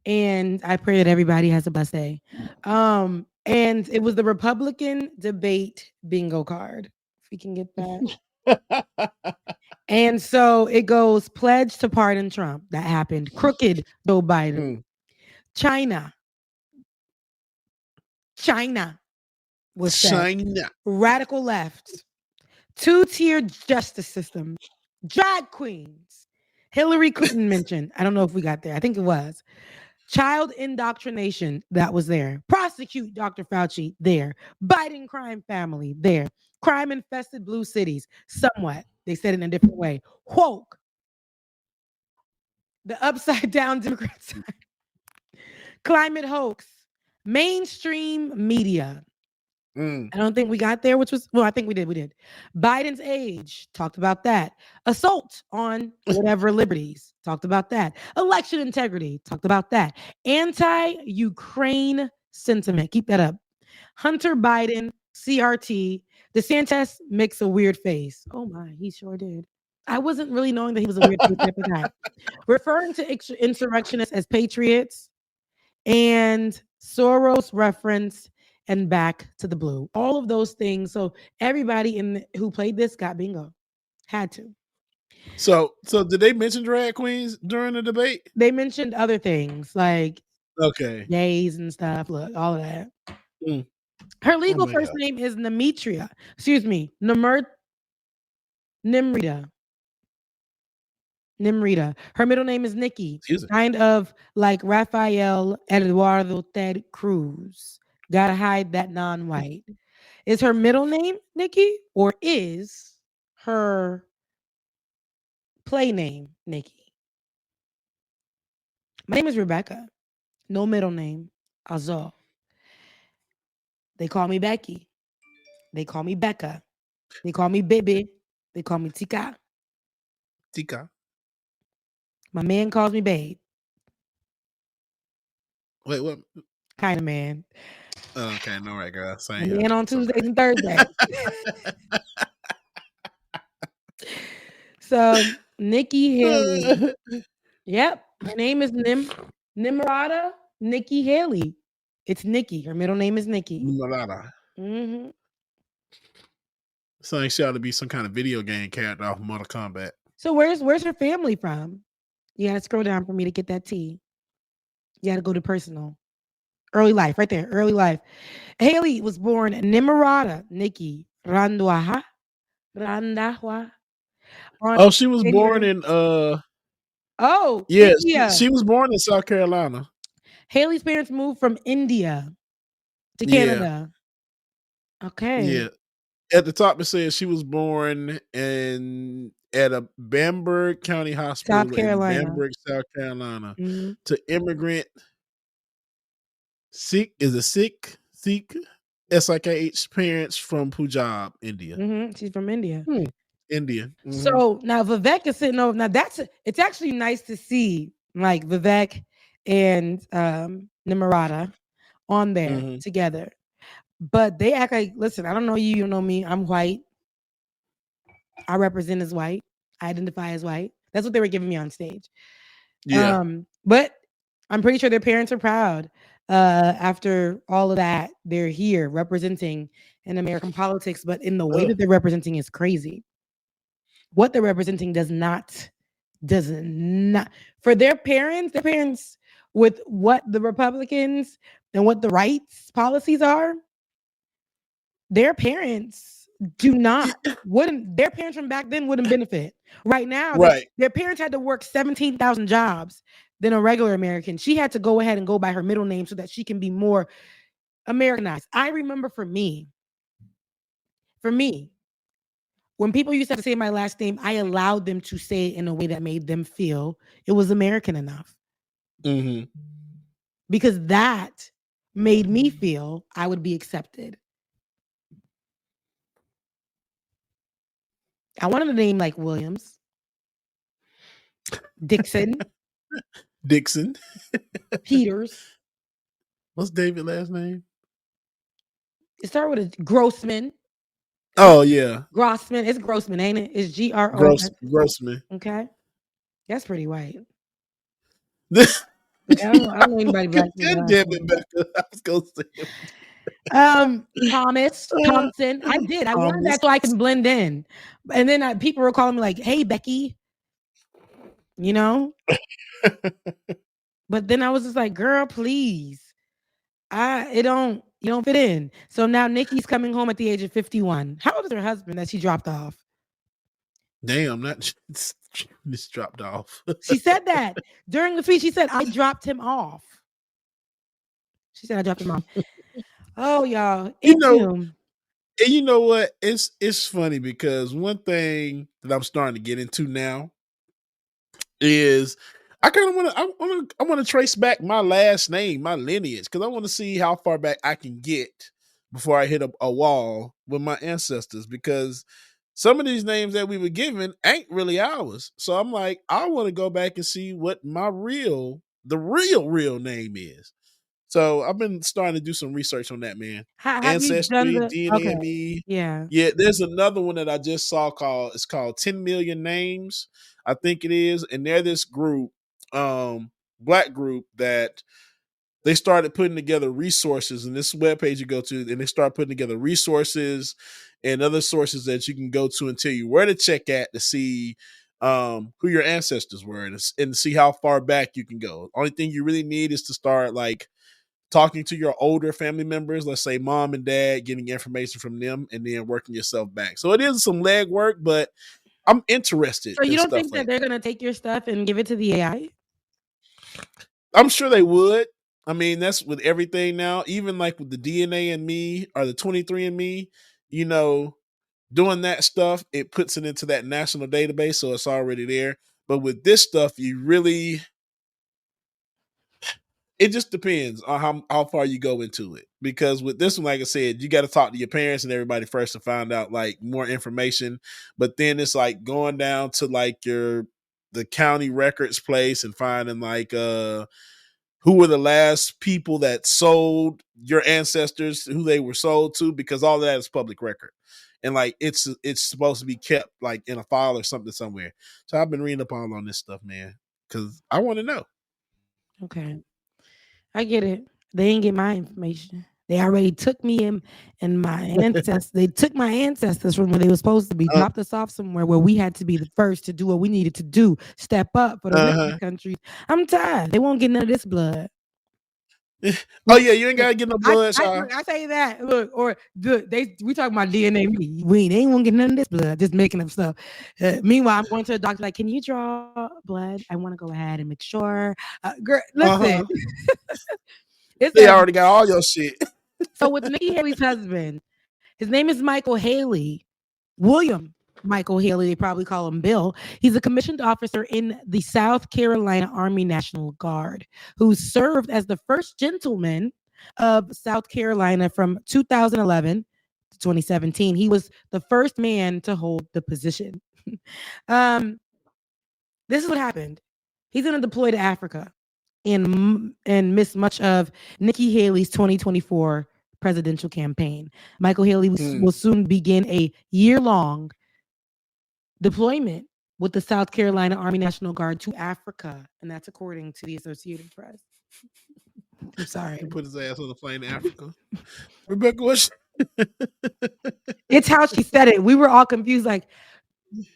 And I pray that everybody has a blessed day. And it was the Republican debate bingo card. If we can get that. And so it goes pledge to pardon Trump. That happened. Crooked Joe Biden. China was said. Radical left. Two-tier justice system. Drag queens. Hillary Clinton mentioned. I don't know if we got there. I think it was. Child indoctrination, that was there. Prosecute Dr. Fauci, there. Biden crime family, there. Crime-infested blue cities, somewhat. They said it in a different way. Woke. The upside-down Democrat side. Climate hoax. Mainstream media. I don't think we got there, I think we did. Biden's age, talked about that. Assault on whatever liberties, talked about that. Election integrity, talked about that. Anti-Ukraine sentiment, keep that up. Hunter Biden, CRT. DeSantis makes a weird face. Oh my, he sure did. I wasn't really knowing that he was a weird face type of guy. Referring to insurrectionists as patriots and Soros reference and back to the blue. All of those things. So everybody who played this got bingo. Had to. So did they mention drag queens during the debate? They mentioned other things like gays and stuff. Look, all of that. Her legal first name is Nimrita. Nimrita. Her middle name is Nikki. Kind of like Rafael Eduardo Ted Cruz. Gotta hide that non-white. Is her middle name Nikki, or is her play name Nikki? My name is Rebecca. No middle name. Azor. They call me Becky. They call me Becca. They call me Bibi. They call me Tika. My man calls me Babe. Wait, what? Kind of man. Okay, no, right, girl. Same. Man on Tuesdays and Thursdays. So Nikki Haley. Yep. Her name is Nimrata Nikki Haley. It's Nikki. Her middle name is Nikki. Nimrata. Mm-hmm. So she ought to be some kind of video game character off Mortal Kombat. So where's her family from? You gotta scroll down for me to get that T. You gotta go to personal. Early life, right there. Early life. Haley was born Nimrata Nikki Randahwa. Oh, she was born in India. She was born in South Carolina. Haley's parents moved from India to Canada. Okay. Yeah. At the top it says she was born at a Bamberg County Hospital in Bamberg, South Carolina, to immigrant Sikh S-I-K-H parents from Punjab, India. She's from India. India. So now Vivek is sitting over. Now it's actually nice to see like Vivek and Nimrata on there together. But they act like, listen, I don't know you, you know me. I'm white. I represent as white. I identify as white. That's what they were giving me on stage. Yeah. But I'm pretty sure their parents are proud. After all of that, they're here representing in American politics, but in the way that they're representing is crazy. What they're representing does not for their parents with what the Republicans and what the rights policies are, their parents their parents from back then wouldn't benefit. Right now, their parents had to work 17,000 jobs than a regular American. She had to go ahead and go by her middle name so that she can be more Americanized. I remember for me, when people used to have to say my last name, I allowed them to say it in a way that made them feel it was American enough. because that made me feel I would be accepted. I wanted a name like Williams, Dixon, Dixon. Peters. What's David's last name? It started with a Grossman. Oh yeah, Grossman. It's Grossman, ain't it? It's Grossman. Okay. That's pretty white. Yeah, I don't know anybody black. God damn it, Becca. I was gonna say Thompson. I did. I wanted that so I can blend in. And then people were calling me like, "Hey, Becky," you know. But then I was just like, "Girl, please, you don't fit in." So now Nikki's coming home at the age of 51. How old is her husband that she dropped off? Damn, that just dropped off. She said that during the feed. She said, "I dropped him off." She said, "I dropped him off." Oh, y'all. You know what? It's funny because one thing that I'm starting to get into now is I kind of want to trace back my last name, my lineage, because I want to see how far back I can get before I hit a wall with my ancestors. Because some of these names that we were given ain't really ours. So I'm like, I want to go back and see what the real name is. So I've been starting to do some research on that, man. Have you done Ancestry, DNA and me. Yeah. Yeah, there's another one that I just saw called 10 Million Names, I think it is. And they're this group, black group that they started putting together resources, and this webpage you go to, and they start putting together resources and other sources that you can go to and tell you where to check at to see who your ancestors were and see how far back you can go. Only thing you really need is to start like talking to your older family members, let's say mom and dad, getting information from them, and then working yourself back. So it is some leg work, but I'm interested. So you in don't stuff think that like they're gonna take your stuff and give it to the AI? I'm sure they would. I mean, that's with everything now, even like with the DNA and me or the 23 and me, doing that stuff, it puts it into that national database. So it's already there. But with this stuff, it just depends on how far you go into it. Because with this one, like I said, you got to talk to your parents and everybody first to find out like more information. But then it's like going down to like the county records place and finding like who were the last people that sold your ancestors, who they were sold to, because all that is public record. And like it's supposed to be kept like in a file or something somewhere. So I've been reading up all on this stuff, man, because I want to know. Okay. I get it. They didn't get my information. They already took me and my ancestors. They took my ancestors from where they were supposed to be, dropped us off somewhere where we had to be the first to do what we needed to do, step up for the rest of the country. I'm tired. They won't get none of this blood. Oh yeah, you ain't gotta get no blood. I say that. Look, or we talking about DNA. They ain't gonna get none of this blood. Just making up stuff. Meanwhile, I'm going to the doctor. Like, can you draw blood? I want to go ahead and make sure. Girl, listen. They already got all your shit. So with Nikki Haley's husband, his name is Michael Haley. William Michael Haley, they probably call him Bill. He's a commissioned officer in the South Carolina Army National Guard who served as the first gentleman of South Carolina from 2011 to 2017. He was the first man to hold the position. This is what happened. He's going to deploy to Africa and miss much of Nikki Haley's 2024 presidential campaign. Michael Haley will soon begin a year-long deployment with the South Carolina Army National Guard to Africa, and that's according to the Associated Press. I'm sorry. He put his ass on the plane to Africa. Rebecca, what's It's how she said it. We were all confused. Like,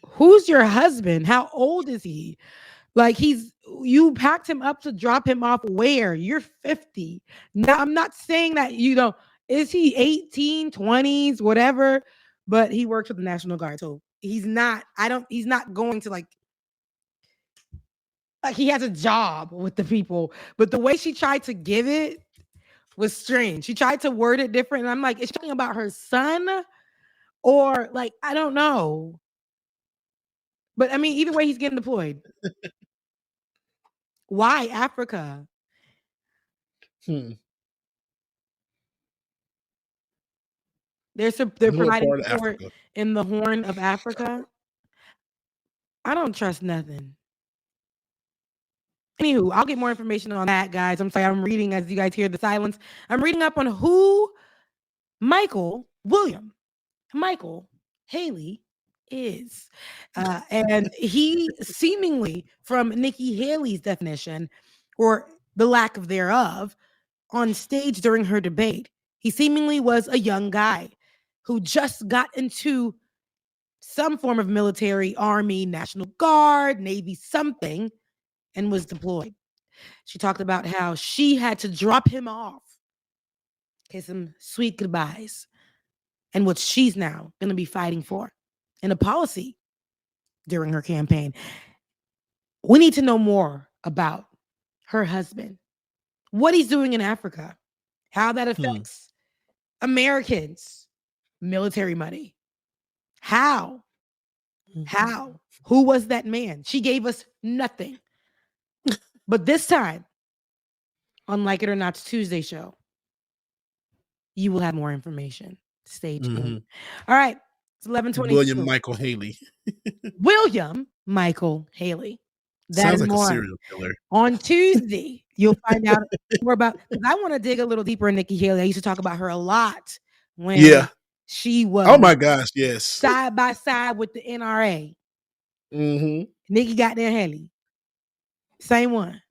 who's your husband? How old is he? Like, you packed him up to drop him off where? You're 50. Now, I'm not saying that, is he 18, 20s, whatever, but he works with the National Guard. So he's not going to like he has a job with the people. But the way she tried to give it was strange. She tried to word it different. And I'm like, is she talking about her son? Or like, I don't know. But I mean, either way, he's getting deployed. Why Africa? They're What providing part of support Africa? in the Horn of Africa. I don't trust nothing. Anywho, I'll get more information on that, guys. I'm sorry, I'm reading as you guys hear the silence. I'm reading up on who William Michael Haley is. And he seemingly, from Nikki Haley's definition, or the lack of thereof, on stage during her debate, he seemingly was a young guy who just got into some form of military, Army, National Guard, Navy, something, and was deployed. She talked about how she had to drop him off, kiss him sweet goodbyes, and what she's now going to be fighting for in a policy during her campaign. We need to know more about her husband, what he's doing in Africa, how that affects Americans, military money. How? Who was that man? She gave us nothing. But this time, on Like It or Not's Tuesday show, you will have more information. Stay tuned. All right. It's 11:22. William Michael Haley. William Michael Haley. That Sounds and like more. a serial killer. On Tuesday, you'll find out more about, because I want to dig a little deeper in Nikki Haley. I used to talk about her a lot when she was Oh my gosh, yes. side by side with the NRA. Nikki goddamn Haley. Same one.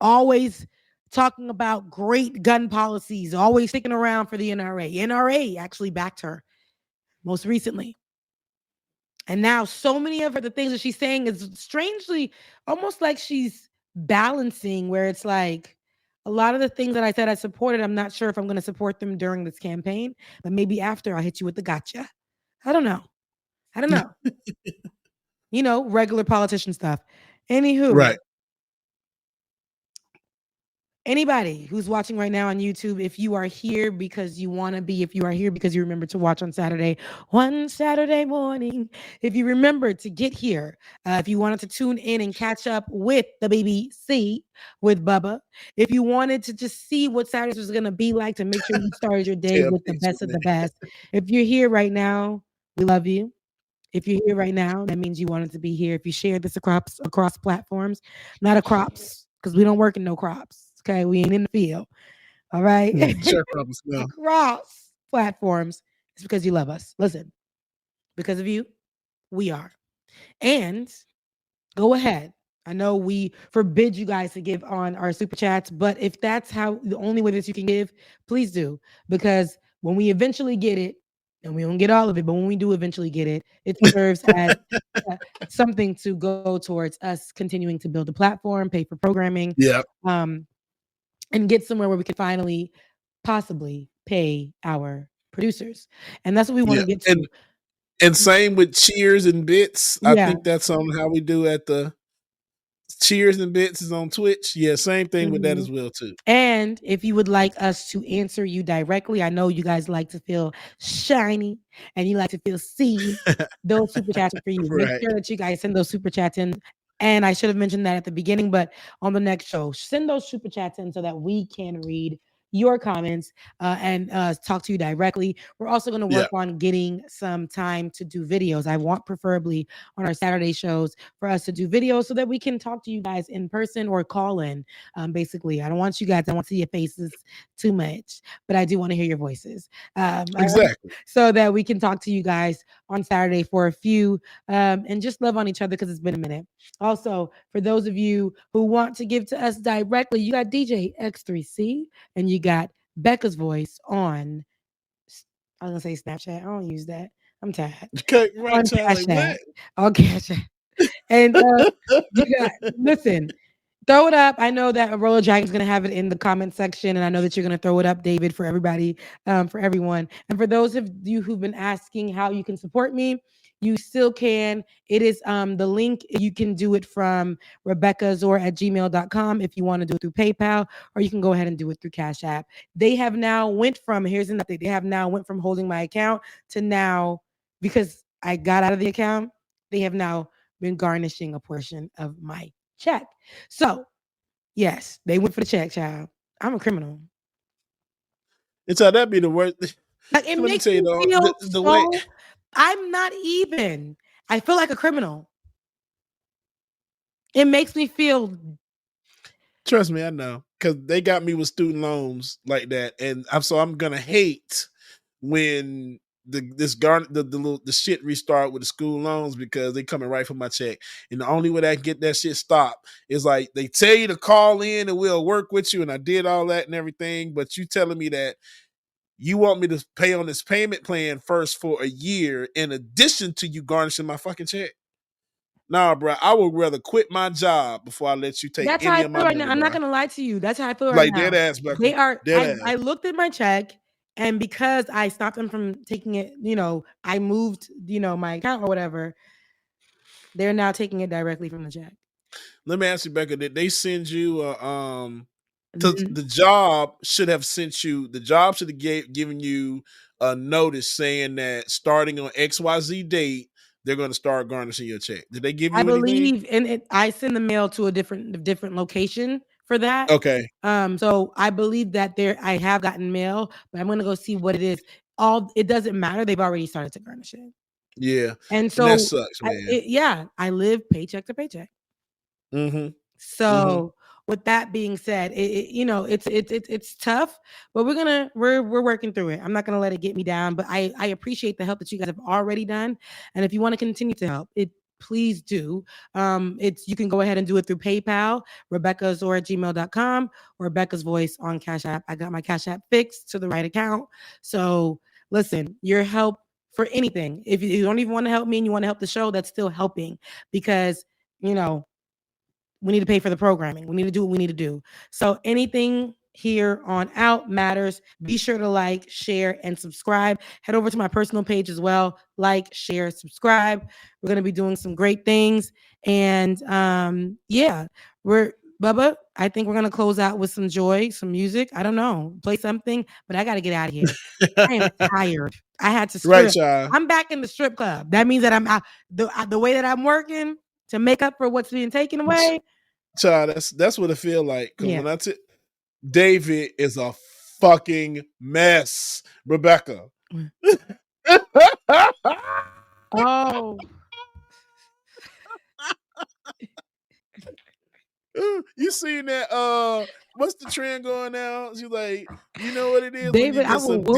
Always talking about great gun policies, always sticking around for the NRA. NRA actually backed her most recently. And now so many of the things that she's saying is strangely almost like she's balancing, where it's like a lot of the things that I said I supported, I'm not sure if I'm going to support them during this campaign, but maybe after I'll hit you with the gotcha. I don't know. Regular politician stuff. Anywho. Right. Anybody who's watching right now on YouTube, if you are here because you want to be, if you are here because you remember to watch on Saturday, one Saturday morning, if you remember to get here, if you wanted to tune in and catch up with the BBC with Bubba, if you wanted to just see what Saturdays was going to be like to make sure you started your day with the best of the best, if you're here right now, we love you. If you're here right now, that means you wanted to be here. If you share this across platforms, not a crops, because we don't work in no crops. Okay, we ain't in the field. All right. Across platforms. It's because you love us. Listen, because of you, we are. And go ahead. I know we forbid you guys to give on our super chats, but if that's the only way that you can give, please do. Because when we eventually get it, and we don't get all of it, but when we do eventually get it, it serves as something to go towards us continuing to build a platform, pay for programming. And get somewhere where we can finally possibly pay our producers. And that's what we want to get to. And same with Cheers and Bits. I think that's on how we do at the Cheers and Bits is on Twitch. Yeah, same thing with that as well too. And if you would like us to answer you directly, I know you guys like to feel shiny and you like to feel seen. Those super chats are for you. Make sure that you guys send those super chats in. And I should have mentioned that at the beginning, but on the next show, send those super chats in so that we can read your comments and talk to you directly. We're also going to work on getting some time to do videos. I want preferably on our Saturday shows for us to do videos so that we can talk to you guys in person or call in. Basically, I don't want to see your faces too much, but I do want to hear your voices. Exactly. So that we can talk to you guys on Saturday for a few and just love on each other because it's been a minute. Also, for those of you who want to give to us directly, you got DJ X3C and you got Becca's voice on, I was going to say Snapchat. I don't use that. I'm tired. Okay, on Cash App. On Cash App. And you got, listen, throw it up. I know that Roller Jack is going to have it in the comment section, and I know that you're going to throw it up, David, for everybody, for everyone. And for those of you who've been asking how you can support me, you still can. It is the link. You can do it from RebeccaAzor@gmail.com if you want to do it through PayPal, or you can go ahead and do it through Cash App. They have now went from, here's an update. They have now went from holding my account to now, because I got out of the account, they have now been garnishing a portion of my check. So yes, they went for the check, child. I'm a criminal. It's how that be the worst. Like it makes me feel so. I'm not even. I feel like a criminal. It makes me feel. Trust me, I know, because they got me with student loans like that, and I'm gonna hate when the shit restart with the school loans because they coming right from my check, and the only way I can get that shit stopped is like they tell you to call in and we'll work with you, and I did all that and everything, but you telling me that you want me to pay on this payment plan first for a year in addition to you garnishing my fucking check. Nah, bro, I would rather quit my job before I let you take That's any how I of my feel right money. now. I'm not gonna lie to you. That's how I feel right like now. Dead ass, bro. They are. Dead I ass. looked at my check, and because I stopped them from taking it, I moved, my account or whatever. They're now taking it directly from the check. Let me ask you, Becca, did they send you the job should have sent you, the job should have given you a notice saying that starting on XYZ date, they're going to start garnishing your check. Did they give you anything? I believe in it. I send the mail to a different location for that. Okay. So I believe that I have gotten mail, but I'm going to go see what it is. It doesn't matter. They've already started to garnish it. Yeah. And so that sucks, man. I live paycheck to paycheck. Mm-hmm. So with that being said, it's tough, but we're working through it. I'm not gonna let it get me down, but I appreciate the help that you guys have already done. And if you want to continue to help, please do. You can go ahead and do it through PayPal, RebeccaAzor@gmail.com, or Rebecca's Voice on Cash App. I got my Cash App fixed to the right account. So listen, your help for anything. If you don't even want to help me and you want to help the show, that's still helping because we need to pay for the programming. We need to do what we need to do. So anything here on out matters. Be sure to like, share, and subscribe. Head over to my personal page as well. Like, share, subscribe. We're going to be doing some great things. And Bubba, I think we're going to close out with some joy, some music. I don't know. Play something, but I got to get out of here. I am tired. I had to strip. Right, child. I'm back in the strip club. That means that I'm out. The way that I'm working to make up for what's being taken away. Child, that's what it feel like. Because when David is a fucking mess, Rebecca. Oh. You seen that? What's the trend going now? She's like, you know what it is? David, I will whoop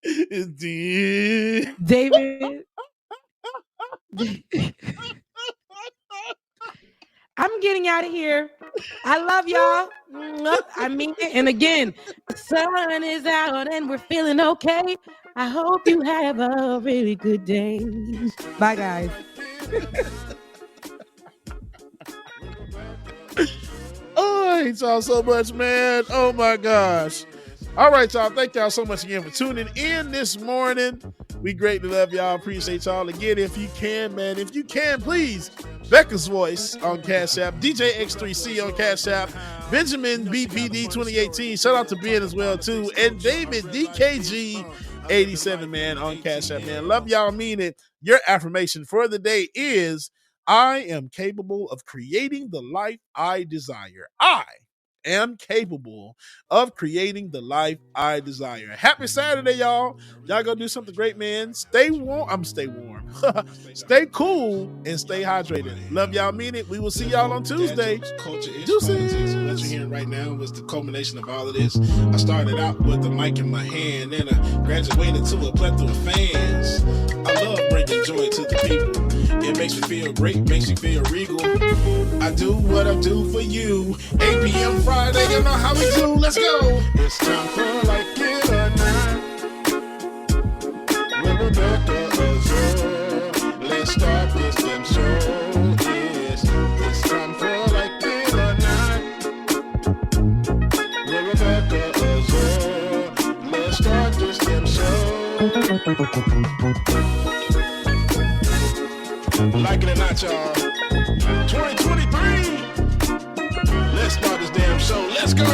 it's David. I'm getting out of here. I love y'all. I mean it. And again, the sun is out and we're feeling okay. I hope you have a really good day. Bye, guys. Oh, I hate y'all so much, man. Oh my gosh. All right, y'all. Thank y'all so much again for tuning in this morning. We greatly love y'all. Appreciate y'all. Again, if you can, man, please, Becca's Voice on Cash App, DJ X3C on Cash App, Benjamin BPD 2018. Shout out to Ben as well, too. And David DKG 87, man, on Cash App, man. Love y'all, mean it. Your affirmation for the day is, I am capable of creating the life I desire. I am capable of creating the life I desire. Happy Saturday, y'all. Y'all go do something great, man. Stay warm. Stay warm. Stay cool and stay hydrated. Love y'all, mean it. We will see y'all on Tuesday. Culture is politics. What you're hearing right now was the culmination of all of this. I started out with the mic in my hand, and I graduated to a plethora of fans. I love bringing joy to the people. It makes me feel great, makes me feel regal. I do what I do for you. 8 p.m. Friday, you know how we do. Let's go. It's time for Like It or Not with Rebecca Azor. Let's start this damn show. It's time for Like It or Not with Rebecca Azor. Let's start this damn show. Like it or not, y'all. 2023. Let's start this damn show. Let's go.